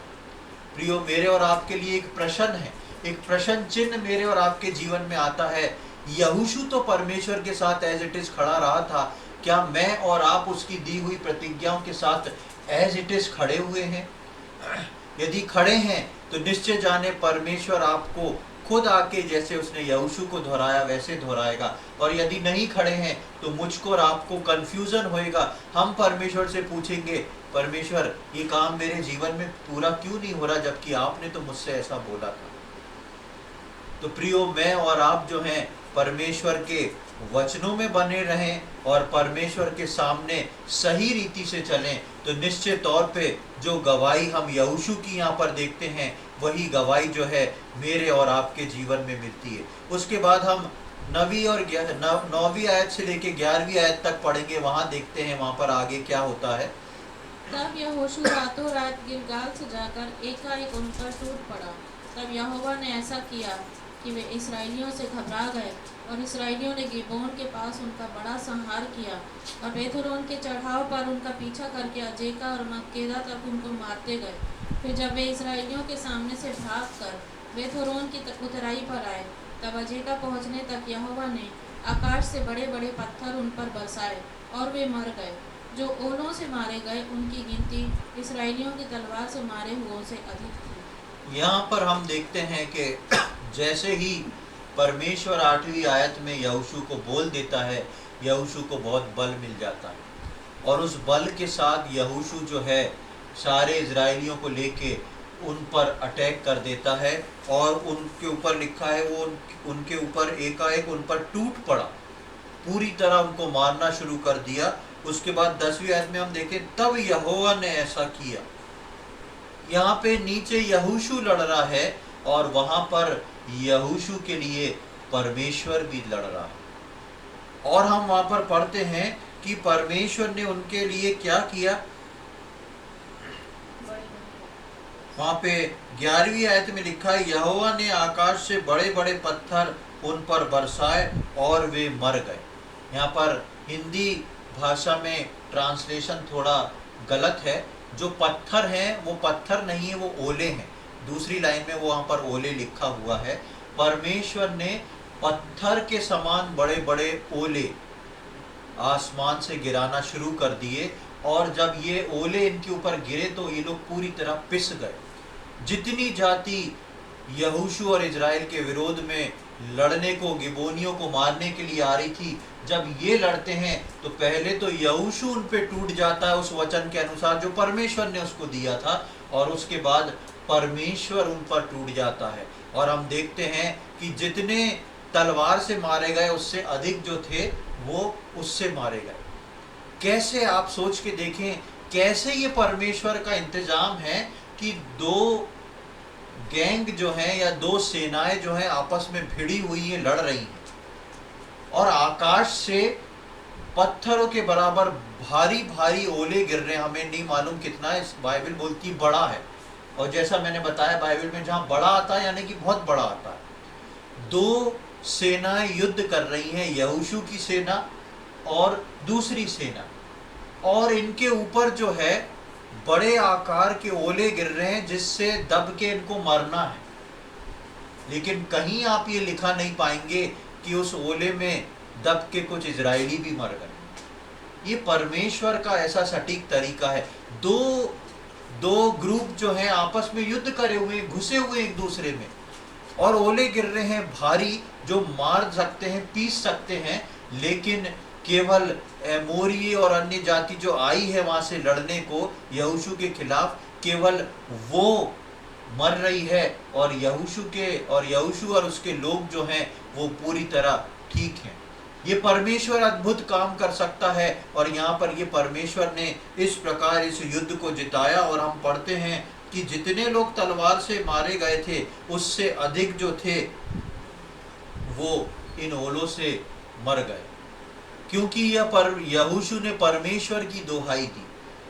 प्रियो, मेरे और आपके लिए एक प्रश्न है, एक प्रश्न चिन्ह मेरे और आपके जीवन में आता है। यहोशू तो परमेश्वर के साथ एज इट इज खड़ा रहा था, क्या मैं और आप उसकी दी हुई प्रतिज्ञाओं के साथ एज इट इज खड़े हुए हैं? यदि खड़े हैं तो निश्चय जाने परमेश्वर आपको खुद आके जैसे उसने यहोशू को दोहराया वैसे दोहराएगा। और यदि नहीं खड़े हैं तो मुझको और आपको कंफ्यूजन होएगा। हम परमेश्वर से पूछेंगे, परमेश्वर ये काम मेरे जीवन में पूरा क्यों नहीं हो रहा, जबकि आपने तो मुझसे ऐसा बोला था। तो प्रियो, मैं और आप जो हैं परमेश्वर के वचनों में बने रहें और परमेश्वर के सामने सही रीति से चलें, तो निश्चित तौर पे जो गवाही हम यहोशू की यहाँ पर देखते हैं, वही गवाही जो है मेरे और आपके जीवन में मिलती है। उसके बाद हम 9वीं आयत से लेके 11वीं आयत तक पढ़ेंगे। वहाँ देखते हैं वहाँ पर आगे क्या होता है। तब यहोशू रातों रात गिलगाल से जाकर एकाएक उन पर टूट पड़ा। तब यहोवा ने ऐसा किया कि वे इसराइलियों से घबरा गए, और इसराइलियों ने गिबोन के पास उनका बड़ा संहार किया और बेथोरोन के चढ़ाव पर उनका पीछा करके अजेका और मक्केदा तक उनको मारते गए। फिर जब वे इसराइलियों के सामने से भागकर बेथोरोन की उतराई पर आए, तब अजेका पहुंचने तक यहोवा ने आकाश से बड़े बड़े पत्थर उन पर बरसाए और वे मर गए। जो ओलों से मारे गए उनकी गिनती इसराइलियों की तलवार से मारे हुओं से अधिक थी। यहाँ पर हम देखते हैं कि जैसे ही परमेश्वर 8वीं आयत में यहोशू को बोल देता है, यहोशू को बहुत बल मिल जाता है और उस बल के साथ यहोशू जो है सारे इजरायलियों को लेके उन पर अटैक कर देता है। और उनके ऊपर लिखा है वो उनके ऊपर एकाएक उन पर टूट पड़ा, पूरी तरह उनको मारना शुरू कर दिया। उसके बाद 10वीं आयत में हम देखें, तब यहोवा ने ऐसा किया। यहाँ पे नीचे यहोशू लड़ रहा है और वहां पर यहोशू के लिए परमेश्वर भी लड़ रहा है। और हम वहां पर पढ़ते हैं कि परमेश्वर ने उनके लिए क्या किया। वहां पे 11वीं आयत में लिखा है, यहोवा ने आकाश से बड़े बड़े पत्थर उन पर बरसाए और वे मर गए। यहाँ पर हिंदी भाषा में ट्रांसलेशन थोड़ा गलत है। जो पत्थर हैं वो पत्थर नहीं है, वो ओले हैं। दूसरी लाइन में वो वहाँ पर ओले लिखा हुआ है। परमेश्वर ने पत्थर के समान बड़े बड़े ओले आसमान से गिराना शुरू कर दिए, और जब ये ओले इनके ऊपर गिरे तो ये लोग पूरी तरह पिस गए। जितनी जाति यहोशू और इजराइल के विरोध में लड़ने को, गिबोनियों को मारने के लिए आ रही थी, जब ये लड़ते हैं तो पहले तो यहोशू उन पे टूट जाता है उस वचन के अनुसार जो परमेश्वर ने उसको दिया था, और उसके बाद परमेश्वर उन पर टूट जाता है। और हम देखते हैं कि जितने तलवार से मारे गए उससे अधिक जो थे वो उससे मारे गए। कैसे, आप सोच के देखें, कैसे ये परमेश्वर का इंतजाम है कि दो गैंग जो हैं या दो सेनाएं जो हैं आपस में भिड़ी हुई हैं, लड़ रही हैं, और आकाश से पत्थरों के बराबर भारी भारी ओले गिर रहे हैं। हमें नहीं मालूम कितना है, बाइबल बोलती बड़ा है। और जैसा मैंने बताया, बाइबल में जहाँ बड़ा आता है यानी कि बहुत बड़ा आता है। दो सेनाएं युद्ध कर रही हैं, यहोशू की सेना और दूसरी सेना, और इनके ऊपर जो है बड़े आकार के ओले गिर रहे हैं जिससे दब के इनको मरना है। लेकिन कहीं आप ये लिखा नहीं पाएंगे कि उस ओले में दब के कुछ इजरायली भी मर गए। ये परमेश्वर का ऐसा सटीक तरीका है। दो ग्रुप जो हैं आपस में युद्ध करे हुए, घुसे हुए एक दूसरे में, और ओले गिर रहे हैं भारी जो मार सकते हैं, पीस सकते हैं। लेकिन केवल एमोरी और अन्य जाति जो आई है वहां से लड़ने को यहोशू के खिलाफ, केवल वो मर रही है, और यहोशू और उसके लोग जो हैं वो पूरी तरह ठीक हैं। ये परमेश्वर अद्भुत काम कर सकता है। और यहाँ पर ये परमेश्वर ने इस प्रकार इस युद्ध को जिताया। और हम पढ़ते हैं कि जितने लोग तलवार से मारे गए थे उससे अधिक जो थे वो इन ओलों से मर गए, क्योंकि यहोशू ने परमेश्वर की दोहाई दी,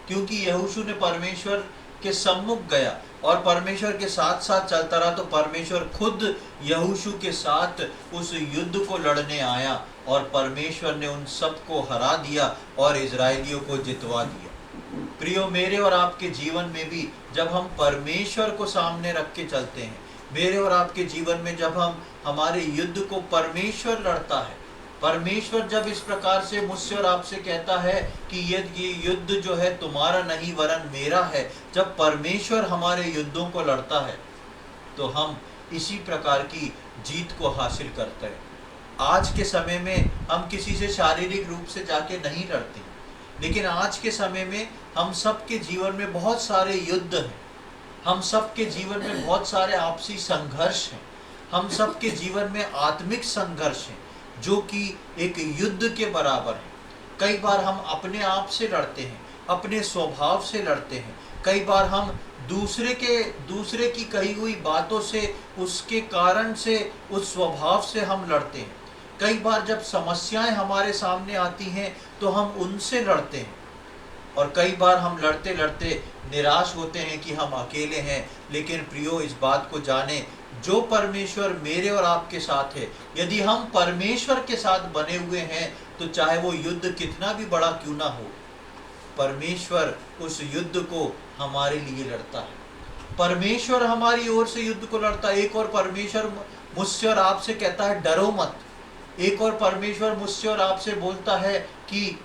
क्योंकि यहोशू ने परमेश्वर के सम्मुख गया और परमेश्वर के साथ साथ चलता रहा। तो परमेश्वर खुद यहोशू के साथ उस युद्ध को लड़ने आया और परमेश्वर ने उन सबको हरा दिया और इजरायलियों को जितवा दिया। प्रियो, मेरे और आपके जीवन में भी जब हम परमेश्वर को सामने रख के चलते हैं, मेरे और आपके जीवन में जब हम हमारे युद्ध को परमेश्वर लड़ता है, परमेश्वर जब इस प्रकार से मुझसे और आपसे कहता है कि ये युद्ध जो है तुम्हारा नहीं वरन मेरा है, जब परमेश्वर हमारे युद्धों को लड़ता है तो हम इसी प्रकार की जीत को हासिल करते हैं। आज के समय में हम किसी से शारीरिक रूप से जाके नहीं लड़ते, लेकिन आज के समय में हम सबके जीवन में बहुत सारे युद्ध हैं, हम सबके जीवन में बहुत सारे आपसी संघर्ष हैं, हम सबके जीवन में आत्मिक संघर्ष हैं जो कि एक युद्ध के बराबर है। कई बार हम अपने आप से लड़ते हैं, अपने स्वभाव से लड़ते हैं, कई बार हम दूसरे की कही हुई बातों से, उसके कारण से, उस स्वभाव से हम लड़ते हैं। कई बार जब समस्याएं हमारे सामने आती हैं तो हम उनसे लड़ते हैं, और कई बार हम लड़ते लड़ते निराश होते हैं कि हम अकेले हैं। लेकिन प्रियो, इस बात को जाने, जो परमेश्वर मेरे और आपके साथ है, यदि हम परमेश्वर के साथ बने हुए हैं तो चाहे वो युद्ध कितना भी बड़ा क्यों ना हो, परमेश्वर उस युद्ध को हमारे लिए लड़ता है। परमेश्वर हमारी ओर से युद्ध को लड़ता है। एक और परमेश्वर मुझसे और आपसे कहता है डरो मत। एक और परमेश्वर मुझसे और आपसे बोलता है कि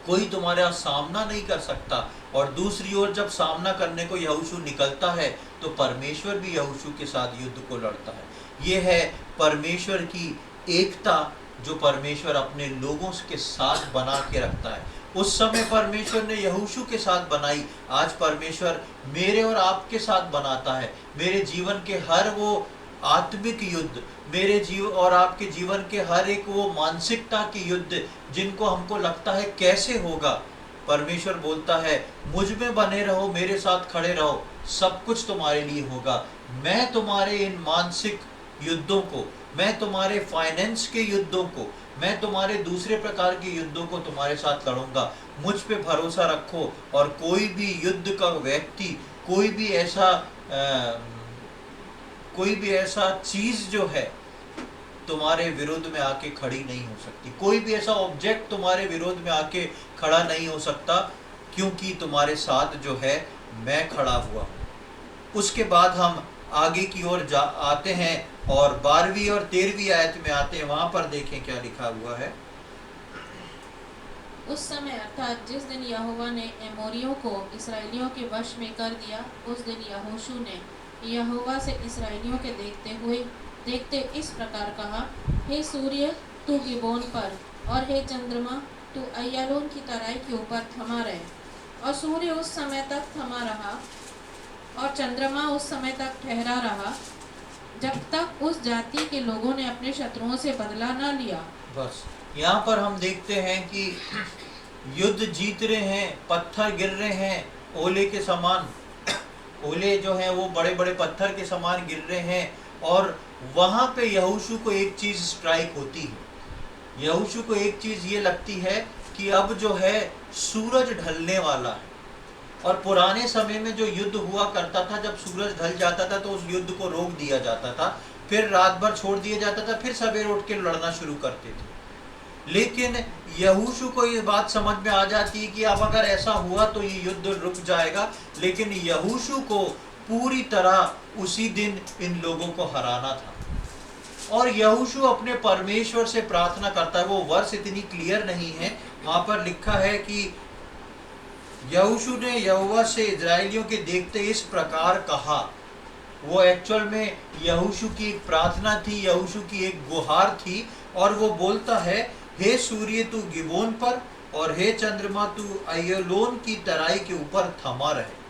कोई तुम्हारा सामना नहीं कर सकता। और दूसरी ओर जब सामना करने को यहोशू निकलता है तो परमेश्वर भी यहोशू के साथ युद्ध को लड़ता है। ये है परमेश्वर की एकता जो परमेश्वर अपने लोगों के साथ बना के रखता है। उस समय परमेश्वर ने यहोशू के साथ बनाई, आज परमेश्वर मेरे और आपके साथ बनाता है। मेरे जीवन के हर वो आत्मिक युद्ध, मेरे जीव और आपके जीवन के हर एक वो मानसिकता के युद्ध जिनको हमको लगता है कैसे होगा, परमेश्वर बोलता है मुझ में बने रहो, मेरे साथ खड़े रहो, सब कुछ तुम्हारे लिए होगा। मैं तुम्हारे इन मानसिक युद्धों को, मैं तुम्हारे फाइनेंस के युद्धों को, मैं तुम्हारे दूसरे प्रकार के युद्धों को तुम्हारे साथ लड़ूंगा। मुझ पे भरोसा रखो। और कोई भी युद्ध का व्यक्ति, कोई भी ऐसा चीज जो है तुम्हारे विरोध में आके खड़ी नहीं हो सकती। कोई भी ऐसा ऑब्जेक्ट तुम्हारे विरोध में आके खड़ा नहीं हो सकता, क्योंकि तुम्हारे साथ जो है मैं खड़ा हुआ हूँ। उसके बाद हम आगे की ओर आते हैं और 12वीं और 13वीं आयत में आते हैं। वहां पर देखें क्या लिखा हुआ है। उस समय अर्थात जिस दिन यहोवा ने एमोरियों को इसराइलियों के वश में कर दिया, उस दिन यहोशू ने यहोवा से इसराइलियों के देखते इस प्रकार कहा, हे सूर्य तू गिबोन पर, और हे चंद्रमा तू अय्यालोन की तराई के ऊपर थमा रहे। और सूर्य उस समय तक थमा रहा और चंद्रमा उस समय तक ठहरा रहा जब तक उस जाति के लोगों ने अपने शत्रुओं से बदला न लिया। बस यहाँ पर हम देखते हैं कि युद्ध जीत रहे हैं, पत्थर गिर रहे हैं ओले के समान, ओले जो हैं वो बड़े बड़े पत्थर के समान गिर रहे हैं। और वहाँ पे यहोशू को एक चीज़ स्ट्राइक होती है। यहोशू को एक चीज़ ये लगती है कि अब जो है सूरज ढलने वाला है। और पुराने समय में जो युद्ध हुआ करता था, जब सूरज ढल जाता था तो उस युद्ध को रोक दिया जाता था, फिर रात भर छोड़ दिया जाता था, फिर सवेरे उठ के लड़ना शुरू करते थे। लेकिन यहोशू को ये बात समझ में आ जाती है कि अब अगर ऐसा हुआ तो ये युद्ध रुक जाएगा। लेकिन यहोशू को पूरी तरह उसी दिन इन लोगों को हराना था। और यहोशू अपने परमेश्वर से प्रार्थना करता है। वो वर्ष इतनी क्लियर नहीं है, वहां पर लिखा है कि यहोशू ने यहोवा से इजराइलियों के देखते इस प्रकार कहा। वो एक्चुअल में यहोशू की एक प्रार्थना थी, यहोशू की एक गुहार थी। और वो बोलता है, हे सूर्य तू गिबोन पर, और हे चंद्रमा तू अय्यालोन की तराई के ऊपर थमा रहे।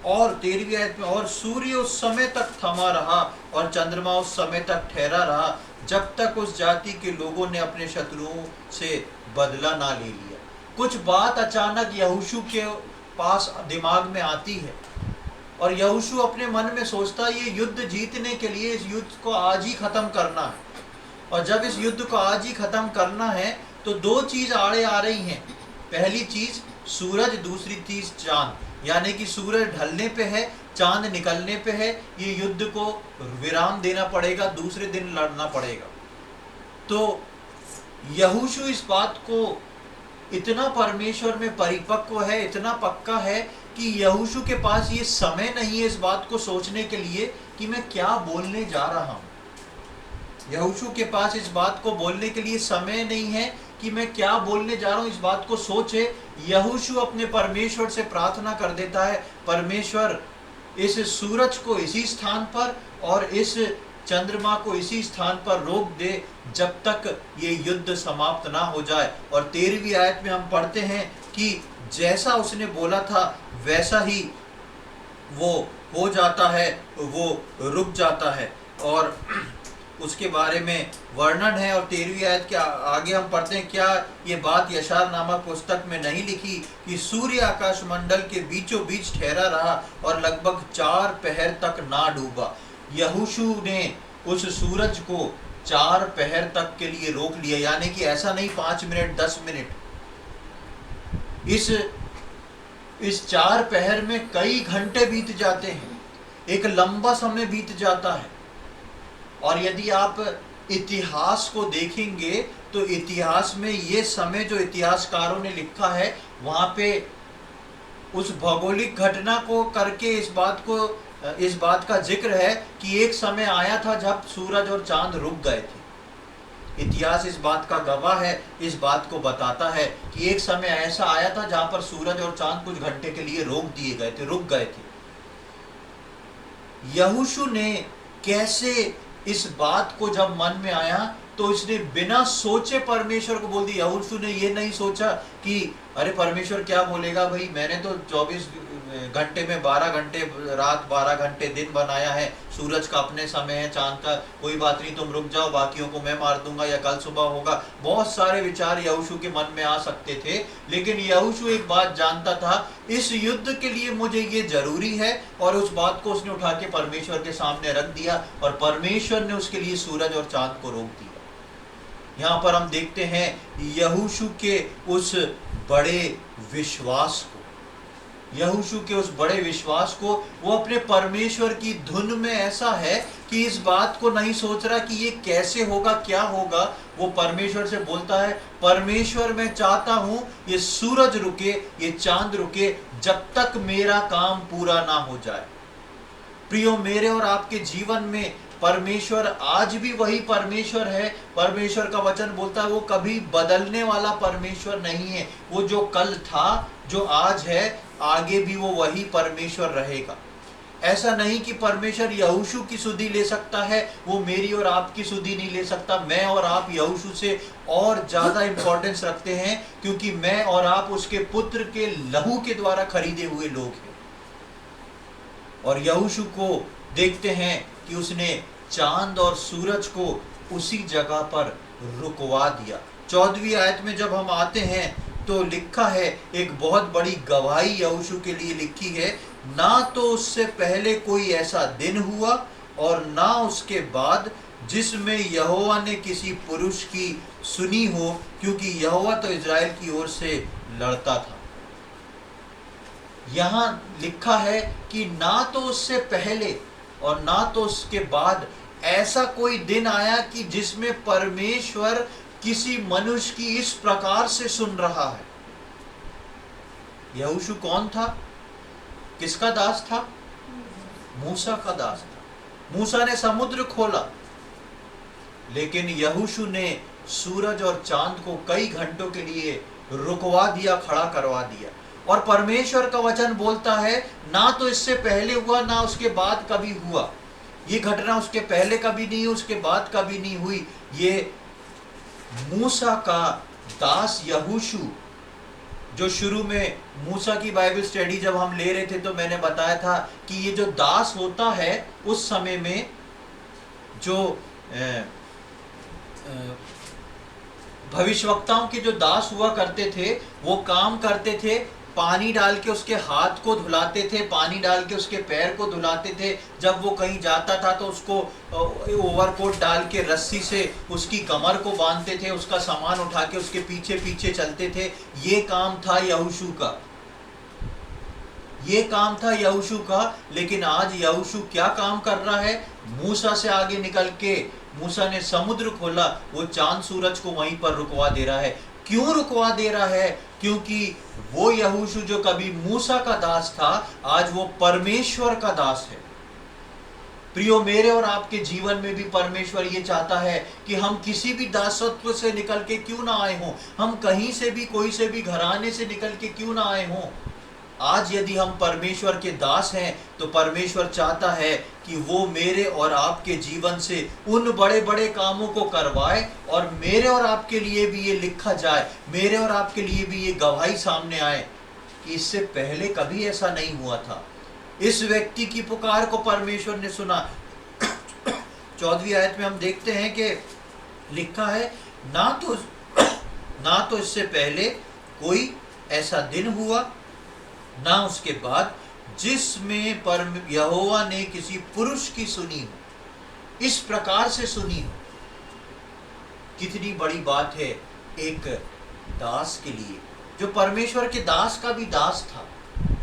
और 13वीं आयत में, और सूर्य उस समय तक थमा रहा और चंद्रमा उस समय तक ठहरा रहा जब तक उस जाति के लोगों ने अपने शत्रुओं से बदला ना ले लिया। कुछ बात अचानक यहोशू के पास दिमाग में आती है और यहोशू अपने मन में सोचता है ये युद्ध जीतने के लिए इस युद्ध को आज ही खत्म करना है। और जब इस युद्ध को आज ही खत्म करना है तो दो चीज आड़े आ रही हैं। पहली चीज सूरज, दूसरी चीज चांद। यानी कि सूरज ढलने पे है, चांद निकलने पे है, ये युद्ध को विराम देना पड़ेगा, दूसरे दिन लड़ना पड़ेगा। तो यहोशू इस बात को इतना परमेश्वर में परिपक्व है, इतना पक्का है कि यहोशू के पास ये समय नहीं है इस बात को सोचने के लिए कि मैं क्या बोलने जा रहा हूं। यहोशू के पास इस बात को बोलने के लिए समय नहीं है कि मैं क्या बोलने जा रहा हूं, इस बात को सोचे। यहोशू अपने परमेश्वर से प्रार्थना कर देता है, परमेश्वर इस सूरज को इसी स्थान पर और इस चंद्रमा को इसी स्थान पर रोक दे जब तक ये युद्ध समाप्त ना हो जाए। और 13वीं आयत में हम पढ़ते हैं कि जैसा उसने बोला था वैसा ही वो हो जाता है, वो रुक जाता है। और उसके बारे में वर्णन है। और 13वीं आयत के आगे हम पढ़ते हैं, क्या ये बात यशायाह नामक पुस्तक में नहीं लिखी कि सूर्य आकाश मंडल के बीचों बीच ठहरा रहा और लगभग 4 पहर तक ना डूबा। यहोशू ने उस सूरज को 4 पहर तक के लिए रोक लिया। यानी कि ऐसा नहीं 5 मिनट 10 मिनट, इस 4 पहर में कई घंटे बीत जाते हैं, एक लंबा समय बीत जाता है। और यदि आप इतिहास को देखेंगे तो इतिहास में ये समय जो इतिहासकारों ने लिखा है वहां पे उस भौगोलिक घटना को करके इस बात का जिक्र है कि एक समय आया था जब सूरज और चांद रुक गए थे। इतिहास इस बात का गवाह है, इस बात को बताता है कि एक समय ऐसा आया था जहां पर सूरज और चांद कुछ घंटे के लिए रोक दिए गए थे, रुक गए थे। यहोशू ने कैसे इस बात को जब मन में आया तो इसने बिना सोचे परमेश्वर को बोल दिया। यहोशू ने ये नहीं सोचा कि अरे परमेश्वर क्या बोलेगा, भाई मैंने तो 24 घंटे में 12 घंटे रात 12 घंटे दिन बनाया है, सूरज का अपने समय है, चांद का कोई बात नहीं, तुम रुक जाओ, बाकियों को मैं मार दूंगा या कल सुबह होगा। बहुत सारे विचार यहोशू के मन में आ सकते थे, लेकिन यहोशू एक बात जानता था, इस युद्ध के लिए मुझे ये जरूरी है। और उस बात को उसने उठा के परमेश्वर के सामने रख दिया और परमेश्वर ने उसके लिए सूरज और चांद को रोक दिया। यहाँ पर हम देखते हैं यहोशू के उस बड़े विश्वास को, यहोशू के उस बड़े विश्वास को, वो अपने परमेश्वर की धुन में ऐसा है कि इस बात को नहीं सोच रहा कि ये कैसे होगा, क्या होगा। वो परमेश्वर से बोलता है, परमेश्वर मैं चाहता हूं ये सूरज रुके, ये चांद रुके जब तक मेरा काम पूरा ना हो जाए। प्रियो, मेरे और आपके जीवन में परमेश्वर आज भी वही परमेश्वर है। परमेश्वर का वचन बोलता है वो कभी बदलने वाला परमेश्वर नहीं है। वो जो कल था, जो आज है, आगे भी वो वही परमेश्वर रहेगा। ऐसा नहीं कि परमेश्वर यहोशू की सुधि ले सकता है, वो मेरी और आपकी सुधि नहीं ले सकता। मैं और आप यहोशू से और ज्यादा इंपॉर्टेंस रखते हैं, क्योंकि मैं और आप उसके पुत्र के लहू के द्वारा खरीदे हुए लोग हैं। और यहोशू को देखते हैं कि उसने चांद और सूरज को उसी जगह पर रुकवा दिया। 14वीं आयत में जब हम आते हैं तो लिखा है, एक बहुत बड़ी गवाही यहोशू के लिए लिखी है, ना तो उससे पहले कोई ऐसा दिन हुआ और ना उसके बाद जिसमें यहोवा ने किसी पुरुष की सुनी हो, क्योंकि यहोवा तो इजराइल की ओर से लड़ता था। यहाँ लिखा है कि ना तो उससे पहले और ना तो उसके बाद ऐसा कोई दिन आया कि जिसमें परमेश्वर किसी मनुष्य की इस प्रकार से सुन रहा है। यहोशू कौन था? किसका दास था? मूसा का दास था। मूसा ने समुद्र खोला, लेकिन यहोशू ने सूरज और चांद को कई घंटों के लिए रुकवा दिया, खड़ा करवा दिया। और परमेश्वर का वचन बोलता है, ना तो इससे पहले हुआ ना उसके बाद कभी हुआ। ये घटना उसके पहले कभी नहीं हुई, उसके बाद कभी नहीं हुई। ये मूसा का दास यहोशू जो शुरू में मूसा की बाइबल स्टडी जब हम ले रहे थे तो मैंने बताया था कि ये जो दास होता है उस समय में जो भविष्यवक्ताओं के जो दास हुआ करते थे वो काम करते थे, पानी डाल के उसके हाथ को धुलाते थे, पानी डाल के उसके पैर को धुलाते थे। जब वो कहीं जाता था तो उसको ओवरकोट डाल के रस्सी से उसकी कमर को बांधते थे, उसका सामान उठा के उसके पीछे पीछे चलते थे। ये काम था यहोशू का, ये काम था यहोशू का। लेकिन आज यहोशू क्या काम कर रहा है? मूसा से आगे निकल के, मूसा ने समुद्र खोला, वो चांद सूरज को वहीं पर रुकवा दे रहा है। क्यों रुकवा दे रहा है? क्योंकि वो यहोशू जो कभी मूसा का दास था, आज वो परमेश्वर का दास है। प्रियो, मेरे और आपके जीवन में भी परमेश्वर ये चाहता है कि हम किसी भी दासत्व से निकल के क्यों ना आए हों, हम कहीं से भी, कोई से भी घराने से निकल के क्यों ना आए हों, आज यदि हम परमेश्वर के दास हैं तो परमेश्वर चाहता है कि वो मेरे और आपके जीवन से उन बड़े बड़े कामों को करवाए और मेरे और आपके लिए भी ये लिखा जाए, मेरे और आपके लिए भी ये गवाही सामने आए कि इससे पहले कभी ऐसा नहीं हुआ था। इस व्यक्ति की पुकार को परमेश्वर ने सुना। 14वीं आयत में हम देखते हैं कि लिखा है, ना तो इससे पहले कोई ऐसा दिन हुआ ना उसके बाद जिसमें यहोवा ने किसी पुरुष की सुनी हो, इस प्रकार से सुनी हो। कितनी बड़ी बात है एक दास के लिए, जो परमेश्वर के दास का भी दास था,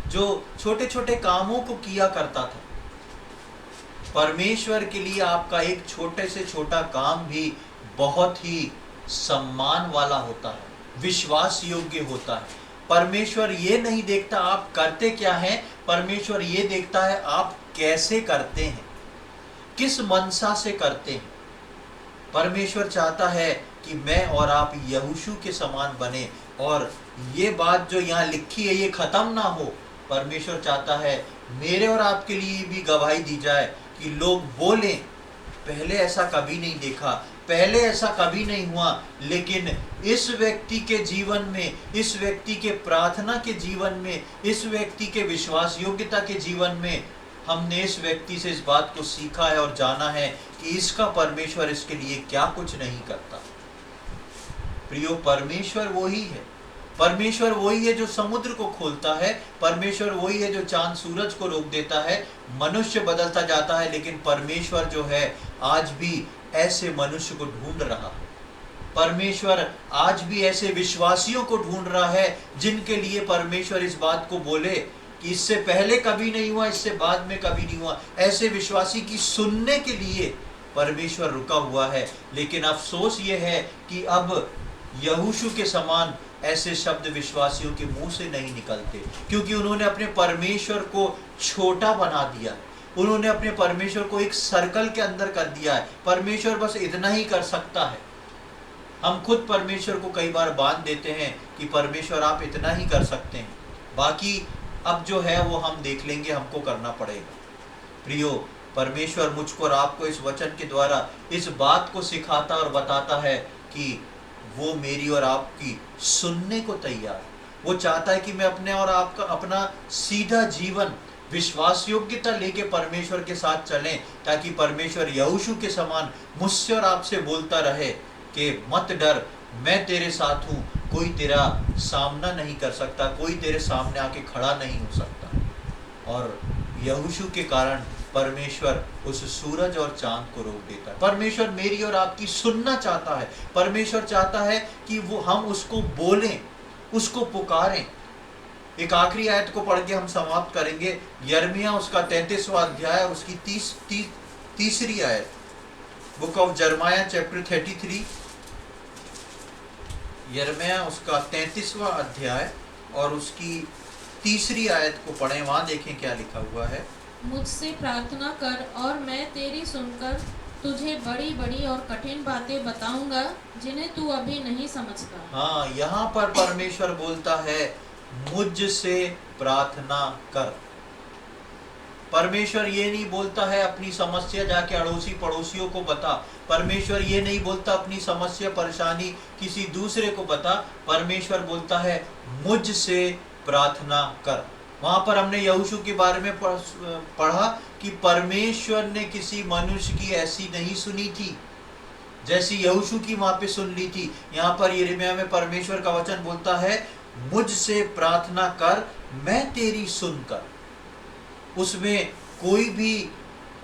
जो छोटे छोटे कामों को किया करता था। परमेश्वर के लिए आपका एक छोटे से छोटा काम भी बहुत ही सम्मान वाला होता है, विश्वास योग्य होता है। परमेश्वर ये नहीं देखता आप करते क्या हैं, परमेश्वर ये देखता है आप कैसे करते हैं, किस मनसा से करते हैं। परमेश्वर चाहता है कि मैं और आप यहोशू के समान बने, और ये बात जो यहाँ लिखी है ये खत्म ना हो। परमेश्वर चाहता है मेरे और आपके लिए भी गवाही दी जाए कि लोग बोलें, पहले ऐसा कभी नहीं देखा, पहले ऐसा कभी नहीं हुआ, लेकिन इस व्यक्ति के जीवन में, इस व्यक्ति के प्रार्थना के जीवन में, इस व्यक्ति के विश्वास योग्यता के जीवन में हमने इस व्यक्ति से इस बात को सीखा है और जाना है कि इसका परमेश्वर इसके लिए क्या कुछ नहीं करता। प्रियो, परमेश्वर वही है, परमेश्वर वही है जो समुद्र को खोलता है, परमेश्वर वही है जो चांद सूरज को रोक देता है। मनुष्य बदलता जाता है, लेकिन परमेश्वर जो है आज भी ऐसे मनुष्य को ढूंढ रहा है। परमेश्वर आज भी ऐसे विश्वासियों को ढूंढ रहा है जिनके लिए परमेश्वर इस बात को बोले कि इससे पहले कभी नहीं हुआ, इससे बाद में कभी नहीं हुआ। ऐसे विश्वासी की सुनने के लिए परमेश्वर रुका हुआ है। लेकिन अफसोस ये है कि अब यहोशू के समान ऐसे शब्द विश्वासियों के मुंह से नहीं निकलते, क्योंकि उन्होंने अपने परमेश्वर को छोटा बना दिया है। उन्होंने अपने परमेश्वर को एक सर्कल के अंदर कर दिया है। परमेश्वर बस इतना ही कर सकता है। हम खुद परमेश्वर को कई बार बांध देते हैं कि परमेश्वर आप इतना ही कर सकते हैं, बाकी अब जो है वो हम देख लेंगे, हमको करना पड़ेगा। प्रियो, परमेश्वर मुझको और आपको इस वचन के द्वारा इस बात को सिखाता और बताता है कि वो मेरी और आपकी सुनने को तैयार है। वो चाहता है कि मैं अपने और आपका अपना सीधा जीवन विश्वास योग्यता लेके परमेश्वर के साथ चलें, ताकि परमेश्वर यहोशू के समान मुझसे और आपसे बोलता रहे कि मत डर, मैं तेरे साथ हूँ, कोई तेरा सामना नहीं कर सकता, कोई तेरे सामने आके खड़ा नहीं हो सकता। और यहोशू के कारण परमेश्वर उस सूरज और चांद को रोक देता है। परमेश्वर मेरी और आपकी सुनना चाहता है। परमेश्वर चाहता है कि वो हम उसको बोलें, उसको पुकारें। एक आखिरी आयत को पढ़ के हम समाप्त करेंगे। यिर्मयाह उसका 33वां अध्याय, उसकी तीसरी आयत। बुक ऑफ जर्माया चैप्टर 33, यिर्मयाह उसका 33वां अध्याय और उसकी तीसरी आयत को पढ़ें। वहां देखें क्या लिखा हुआ है। मुझसे प्रार्थना कर और मैं तेरी सुनकर तुझे बड़ी बड़ी और कठिन बातें बताऊंगा जिन्हें तू अभी नहीं समझता। हाँ, यहाँ पर परमेश्वर बोलता है मुझसे प्रार्थना कर। परमेश्वर ये नहीं बोलता है अपनी समस्या जाके अड़ोसी पड़ोसियों को बता। परमेश्वर ये नहीं बोलता अपनी समस्या परेशानी किसी दूसरे को बता। परमेश्वर बोलता है मुझसे प्रार्थना कर। वहां पर हमने यहोशू के बारे में पढ़ा कि परमेश्वर ने किसी मनुष्य की ऐसी नहीं सुनी थी जैसी यहोशू की वहां पे सुन ली थी। यहाँ पर यिर्मयाह में परमेश्वर का वचन बोलता है मुझसे प्रार्थना कर, मैं तेरी सुनकर। उसमें कोई भी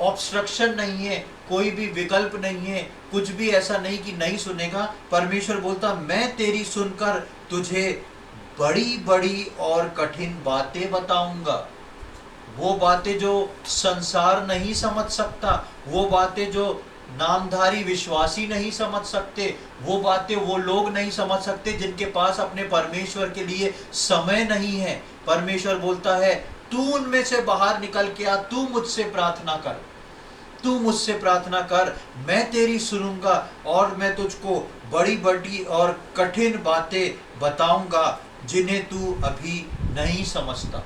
ऑब्स्ट्रक्शन नहीं है, कोई भी विकल्प नहीं है, कुछ भी ऐसा नहीं कि नहीं सुनेगा। परमेश्वर बोलता मैं तेरी सुनकर तुझे बड़ी बड़ी और कठिन बातें बताऊंगा। वो बातें जो संसार नहीं समझ सकता, वो बातें जो नामधारी विश्वासी नहीं समझ सकते, वो बातें वो लोग नहीं समझ सकते जिनके पास अपने परमेश्वर के लिए समय नहीं है। परमेश्वर बोलता है तू उनमें से बाहर निकल के आ, तू मुझसे प्रार्थना कर, तू मुझसे प्रार्थना कर, मैं तेरी सुनूंगा और मैं तुझको बड़ी बड़ी और कठिन बातें बताऊंगा जिन्हें तू अभी नहीं समझता।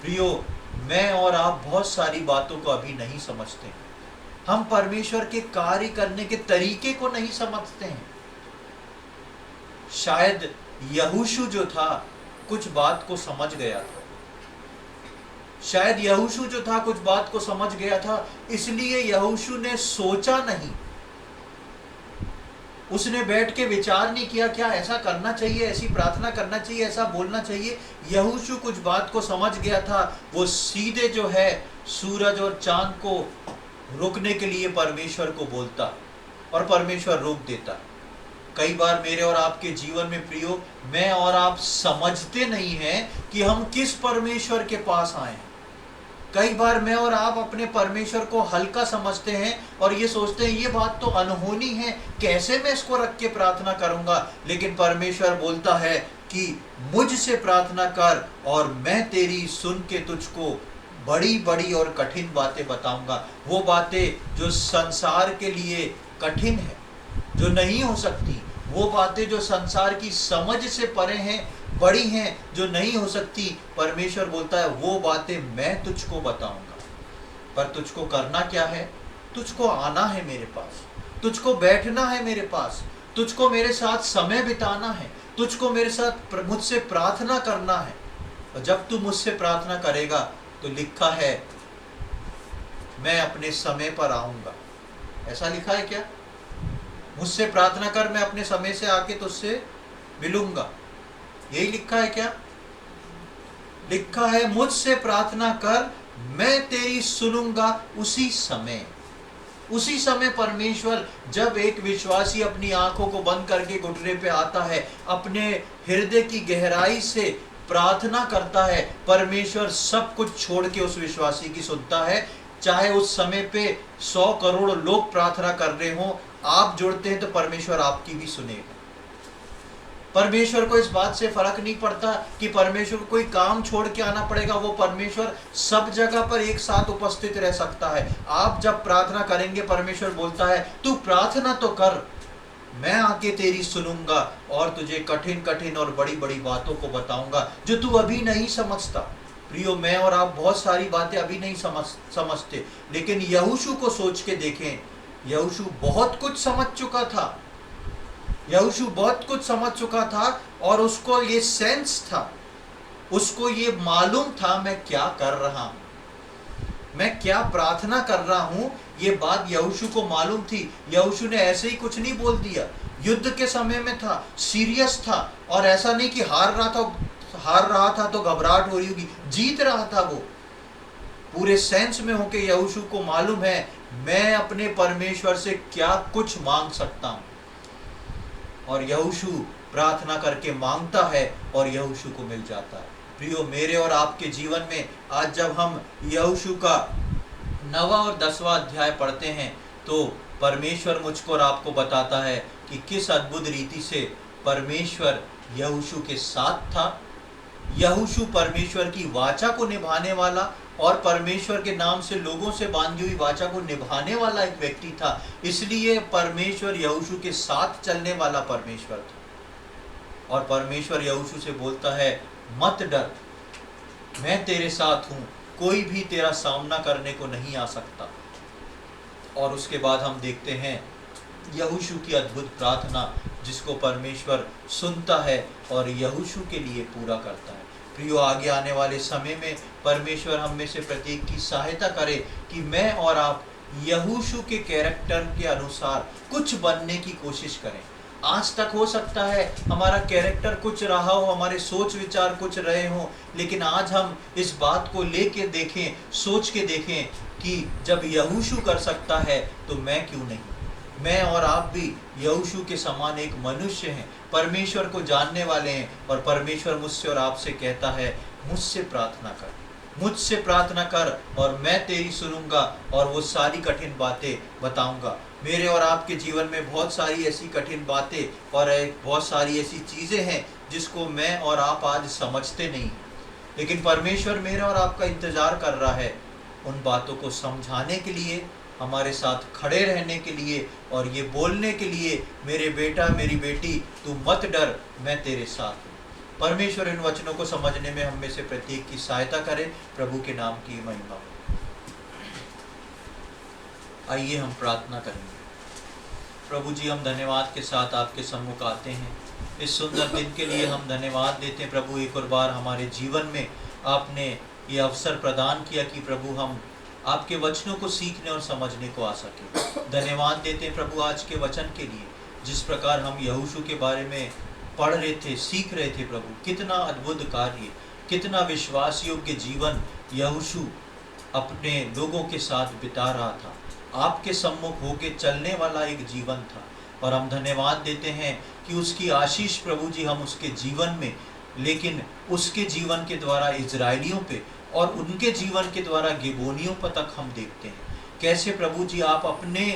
प्रियो, मैं और आप बहुत सारी बातों को अभी नहीं समझते। हम परमेश्वर के कार्य करने के तरीके को नहीं समझते हैं। शायद यहोशू जो था कुछ बात को समझ गया था, शायद यहोशू जो था कुछ बात को समझ गया था, इसलिए यहोशू ने सोचा नहीं, उसने बैठ के विचार नहीं किया क्या ऐसा करना चाहिए, ऐसी प्रार्थना करना चाहिए, ऐसा बोलना चाहिए। यहोशू कुछ बात को समझ गया था। वो सीधे जो है सूरज और चांद को रुकने के लिए परमेश्वर को बोलता और परमेश्वर रोक देता। कई बार मेरे और आपके जीवन में प्रियो, मैं और आप समझते नहीं हैं कि हम किस परमेश्वर के पास आए हैं। कई बार मैं और आप अपने परमेश्वर को हल्का समझते हैं और ये सोचते हैं ये बात तो अनहोनी है, कैसे मैं इसको रख के प्रार्थना करूंगा। लेकिन परमेश्वर बोलता है कि मुझसे प्रार्थना कर और मैं तेरी सुन के तुझको बड़ी बड़ी और कठिन बातें बताऊंगा। वो बातें जो संसार के लिए कठिन है, जो नहीं हो सकती, वो बातें जो संसार की समझ से परे हैं, बड़ी हैं, जो नहीं हो सकती, परमेश्वर बोलता है वो बातें मैं तुझको बताऊंगा। पर तुझको करना क्या है? तुझको आना है मेरे पास, तुझको बैठना है मेरे पास, तुझको मेरे साथ समय बिताना है, तुझको मेरे साथ मुझसे प्रार्थना करना है। और जब तू मुझसे प्रार्थना करेगा तो लिखा है मैं अपने समय पर आऊंगा। ऐसा लिखा है क्या? मुझसे प्रार्थना कर, मैं अपने समय से आके तुझसे मिलूंगा। यही लिखा है क्या? लिखा है मुझसे प्रार्थना कर, मैं तेरी सुनूंगा उसी समय। उसी समय परमेश्वर, जब एक विश्वासी अपनी आंखों को बंद करके घुटने पे आता है, अपने हृदय की गहराई से प्रार्थना करता है, परमेश्वर सब कुछ छोड़ के उस विश्वासी की सुनता है। चाहे उस समय पे 100 करोड़ लोग प्रार्थना कर रहे हो, आप जुड़ते हैं तो परमेश्वर आपकी भी सुनेगा। परमेश्वर को इस बात से फर्क नहीं पड़ता कि परमेश्वर को कोई काम छोड़ के आना पड़ेगा। वो परमेश्वर सब जगह पर एक साथ उपस्थित रह सकता है। आप जब प्रार्थना करेंगे, परमेश्वर बोलता है तू प्रार्थना तो कर, मैं आके तेरी सुनूंगा और तुझे कठिन कठिन और बड़ी बड़ी बातों को बताऊंगा जो तू अभी नहीं समझता। प्रियो, मैं और आप बहुत सारी बातें अभी नहीं समझते, लेकिन यहोशू को सोच के देखें। यहोशू बहुत कुछ समझ चुका था, यहोशू बहुत कुछ समझ चुका था और उसको ये सेंस था, उसको ये मालूम था मैं क्या कर रहा हूं, मैं क्या प्रार्थना कर रहा हूं। ये बात यहोशू को मालूम थी। यहोशू ने ऐसे ही कुछ नहीं बोल दिया। युद्ध के समय में था, सीरियस था, और ऐसा नहीं कि हार रहा था तो घबराहट हो रही होगी, जीत रहा था। वो पूरे सेंस में होके यहोशू को मालूम है मैं अपने परमेश्वर से क्या कुछ मांग सकता हूं, और यहोशू प्रार्थना करके मांगता है और यहोशू को मिल जाता है। प्रियो, मेरे और आपके जीवन में आज जब हम यहोशू का 9वां और 10वां अध्याय पढ़ते हैं तो परमेश्वर मुझको और आपको बताता है कि किस अद्भुत रीति से परमेश्वर यहोशू के साथ था। यहोशू परमेश्वर की वाचा को निभाने वाला और परमेश्वर के नाम से लोगों से बांधी हुई वाचा को निभाने वाला एक व्यक्ति था। इसलिए परमेश्वर यहोशू के साथ चलने वाला परमेश्वर था। और परमेश्वर यहोशू से बोलता है मत डर, मैं तेरे साथ हूँ, कोई भी तेरा सामना करने को नहीं आ सकता। और उसके बाद हम देखते हैं यहोशू की अद्भुत प्रार्थना, जिसको परमेश्वर सुनता है और यहोशू के लिए पूरा करता है। प्रियो, आगे आने वाले समय में परमेश्वर हम में से प्रत्येक की सहायता करे कि मैं और आप यहोशू के कैरेक्टर के अनुसार कुछ बनने की कोशिश करें। आज तक हो सकता है हमारा कैरेक्टर कुछ रहा हो, हमारे सोच विचार कुछ रहे हों, लेकिन आज हम इस बात को लेके देखें, सोच के देखें कि जब यहोशू कर सकता है तो मैं क्यों नहीं। मैं और आप भी यहोशू के समान एक मनुष्य हैं, परमेश्वर को जानने वाले हैं, और परमेश्वर मुझसे और आपसे कहता है, मुझसे प्रार्थना कर, मुझसे प्रार्थना कर और मैं तेरी सुनूंगा और वो सारी कठिन बातें बताऊंगा। मेरे और आपके जीवन में बहुत सारी ऐसी कठिन बातें और बहुत सारी ऐसी चीज़ें हैं जिसको मैं और आप आज समझते नहीं, लेकिन परमेश्वर मेरा और आपका इंतज़ार कर रहा है उन बातों को समझाने के लिए, हमारे साथ खड़े रहने के लिए और ये बोलने के लिए, मेरे बेटा मेरी बेटी तू मत डर, मैं तेरे साथ हूँ। परमेश्वर इन वचनों को समझने में हम में से प्रत्येक की सहायता करे। प्रभु के नाम की महिमा हो। आइए हम प्रार्थना करेंगे। प्रभु जी, हम धन्यवाद के साथ आपके सम्मुख आते हैं। इस सुंदर दिन के लिए हम धन्यवाद देते हैं प्रभु। एक और बार हमारे जीवन में आपने ये अवसर प्रदान किया कि प्रभु हम आपके वचनों को सीखने और समझने को आ सके। धन्यवाद देते हैं प्रभु आज के वचन के लिए। जिस प्रकार हम यहोशू के बारे में पढ़ रहे थे, सीख रहे थे प्रभु, कितना अद्भुत कार्य, कितना विश्वास योग्य जीवन यहोशू अपने लोगों के साथ बिता रहा था। आपके सम्मुख होके चलने वाला एक जीवन था, और हम धन्यवाद देते हैं कि उसकी आशीष प्रभु जी हम उसके जीवन में, लेकिन उसके जीवन के द्वारा इजरायलियों पे और उनके जीवन के द्वारा गिबोनियों पर तक हम देखते हैं कैसे प्रभु जी आप अपने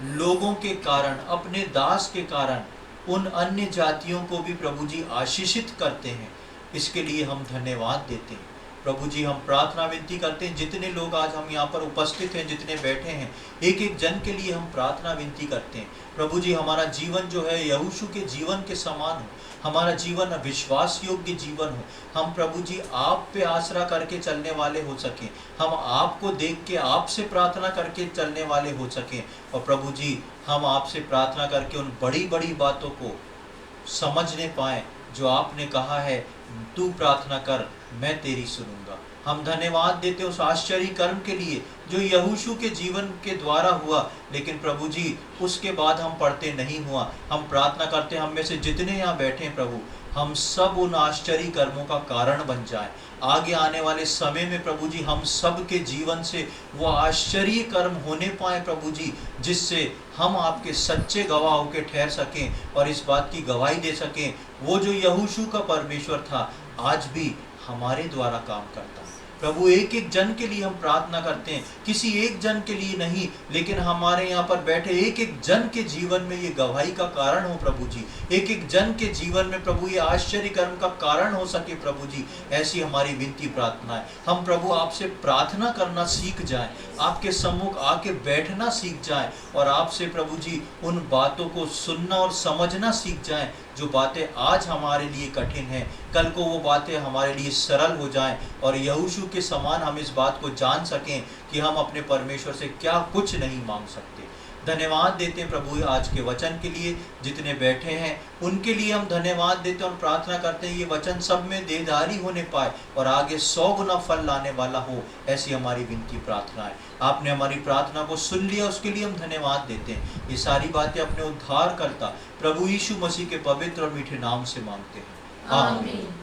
लोगों के कारण, अपने दास के कारण उन अन्य जातियों को भी प्रभु जी आशीषित करते हैं। इसके लिए हम धन्यवाद देते हैं प्रभु जी। हम प्रार्थना विनती करते हैं, जितने लोग आज हम यहाँ पर उपस्थित हैं, जितने बैठे हैं, एक एक जन के लिए हम प्रार्थना विनती करते हैं प्रभु जी। हमारा जीवन जो है यहोशू के जीवन के समान हो, हमारा जीवन विश्वास योग्य जीवन हो। हम प्रभु जी आप पे आसरा करके चलने वाले हो सकें, हम आपको देख के आपसे प्रार्थना करके चलने वाले हो सकें, और प्रभु जी हम आपसे प्रार्थना करके उन बड़ी बड़ी बातों को समझने पाएं जो आपने कहा है, तू प्रार्थना कर मैं तेरी सुनूंगा। हम धन्यवाद देते उस आश्चर्य कर्म के लिए जो यहोशू के जीवन के द्वारा हुआ, लेकिन प्रभु जी उसके बाद हम पढ़ते नहीं हुआ। हम प्रार्थना करते हम में से जितने यहाँ बैठे हैं प्रभु, हम सब उन आश्चर्य कर्मों का कारण बन जाएं। आगे आने वाले समय में प्रभु जी हम सब के जीवन से वो आश्चर्य कर्म होने पाए प्रभु जी, जिससे हम आपके सच्चे गवाह होकर ठहर सकें और इस बात की गवाही दे सकें, वो जो यहोशू का परमेश्वर था आज भी हमारे द्वारा काम करता है। प्रभु एक एक जन के लिए हम प्रार्थना करते हैं, किसी एक जन के लिए नहीं, लेकिन हमारे यहाँ पर बैठे एक एक जन के जीवन में ये गवाही का कारण हो प्रभु जी। एक एक जन के जीवन में प्रभु ये आश्चर्य कर्म का कारण हो सके प्रभु जी, ऐसी हमारी विनती प्रार्थना है। हम प्रभु आपसे प्रार्थना करना सीख जाएं, आपके सम्मुख आके बैठना सीख जाएं, और आपसे प्रभु जी उन बातों को सुनना और समझना सीख जाएं जो बातें आज हमारे लिए कठिन हैं, कल को वो बातें हमारे लिए सरल हो जाएं, और यहोशू के समान हम इस बात को जान सकें कि हम अपने परमेश्वर से क्या कुछ नहीं मांग सकते। धन्यवाद देते हैं प्रभु आज के वचन के लिए। जितने बैठे हैं उनके लिए हम धन्यवाद देते हैं और प्रार्थना करते हैं ये वचन सब में देदारी होने पाए और आगे 100 गुना फल लाने वाला हो, ऐसी हमारी विनती प्रार्थना है। आपने हमारी प्रार्थना को सुन लिया, उसके लिए हम धन्यवाद देते हैं। ये सारी बातें अपने उद्धारकर्ता प्रभु यीशु मसीह के पवित्र और मीठे नाम से मांगते हैं, आमीन।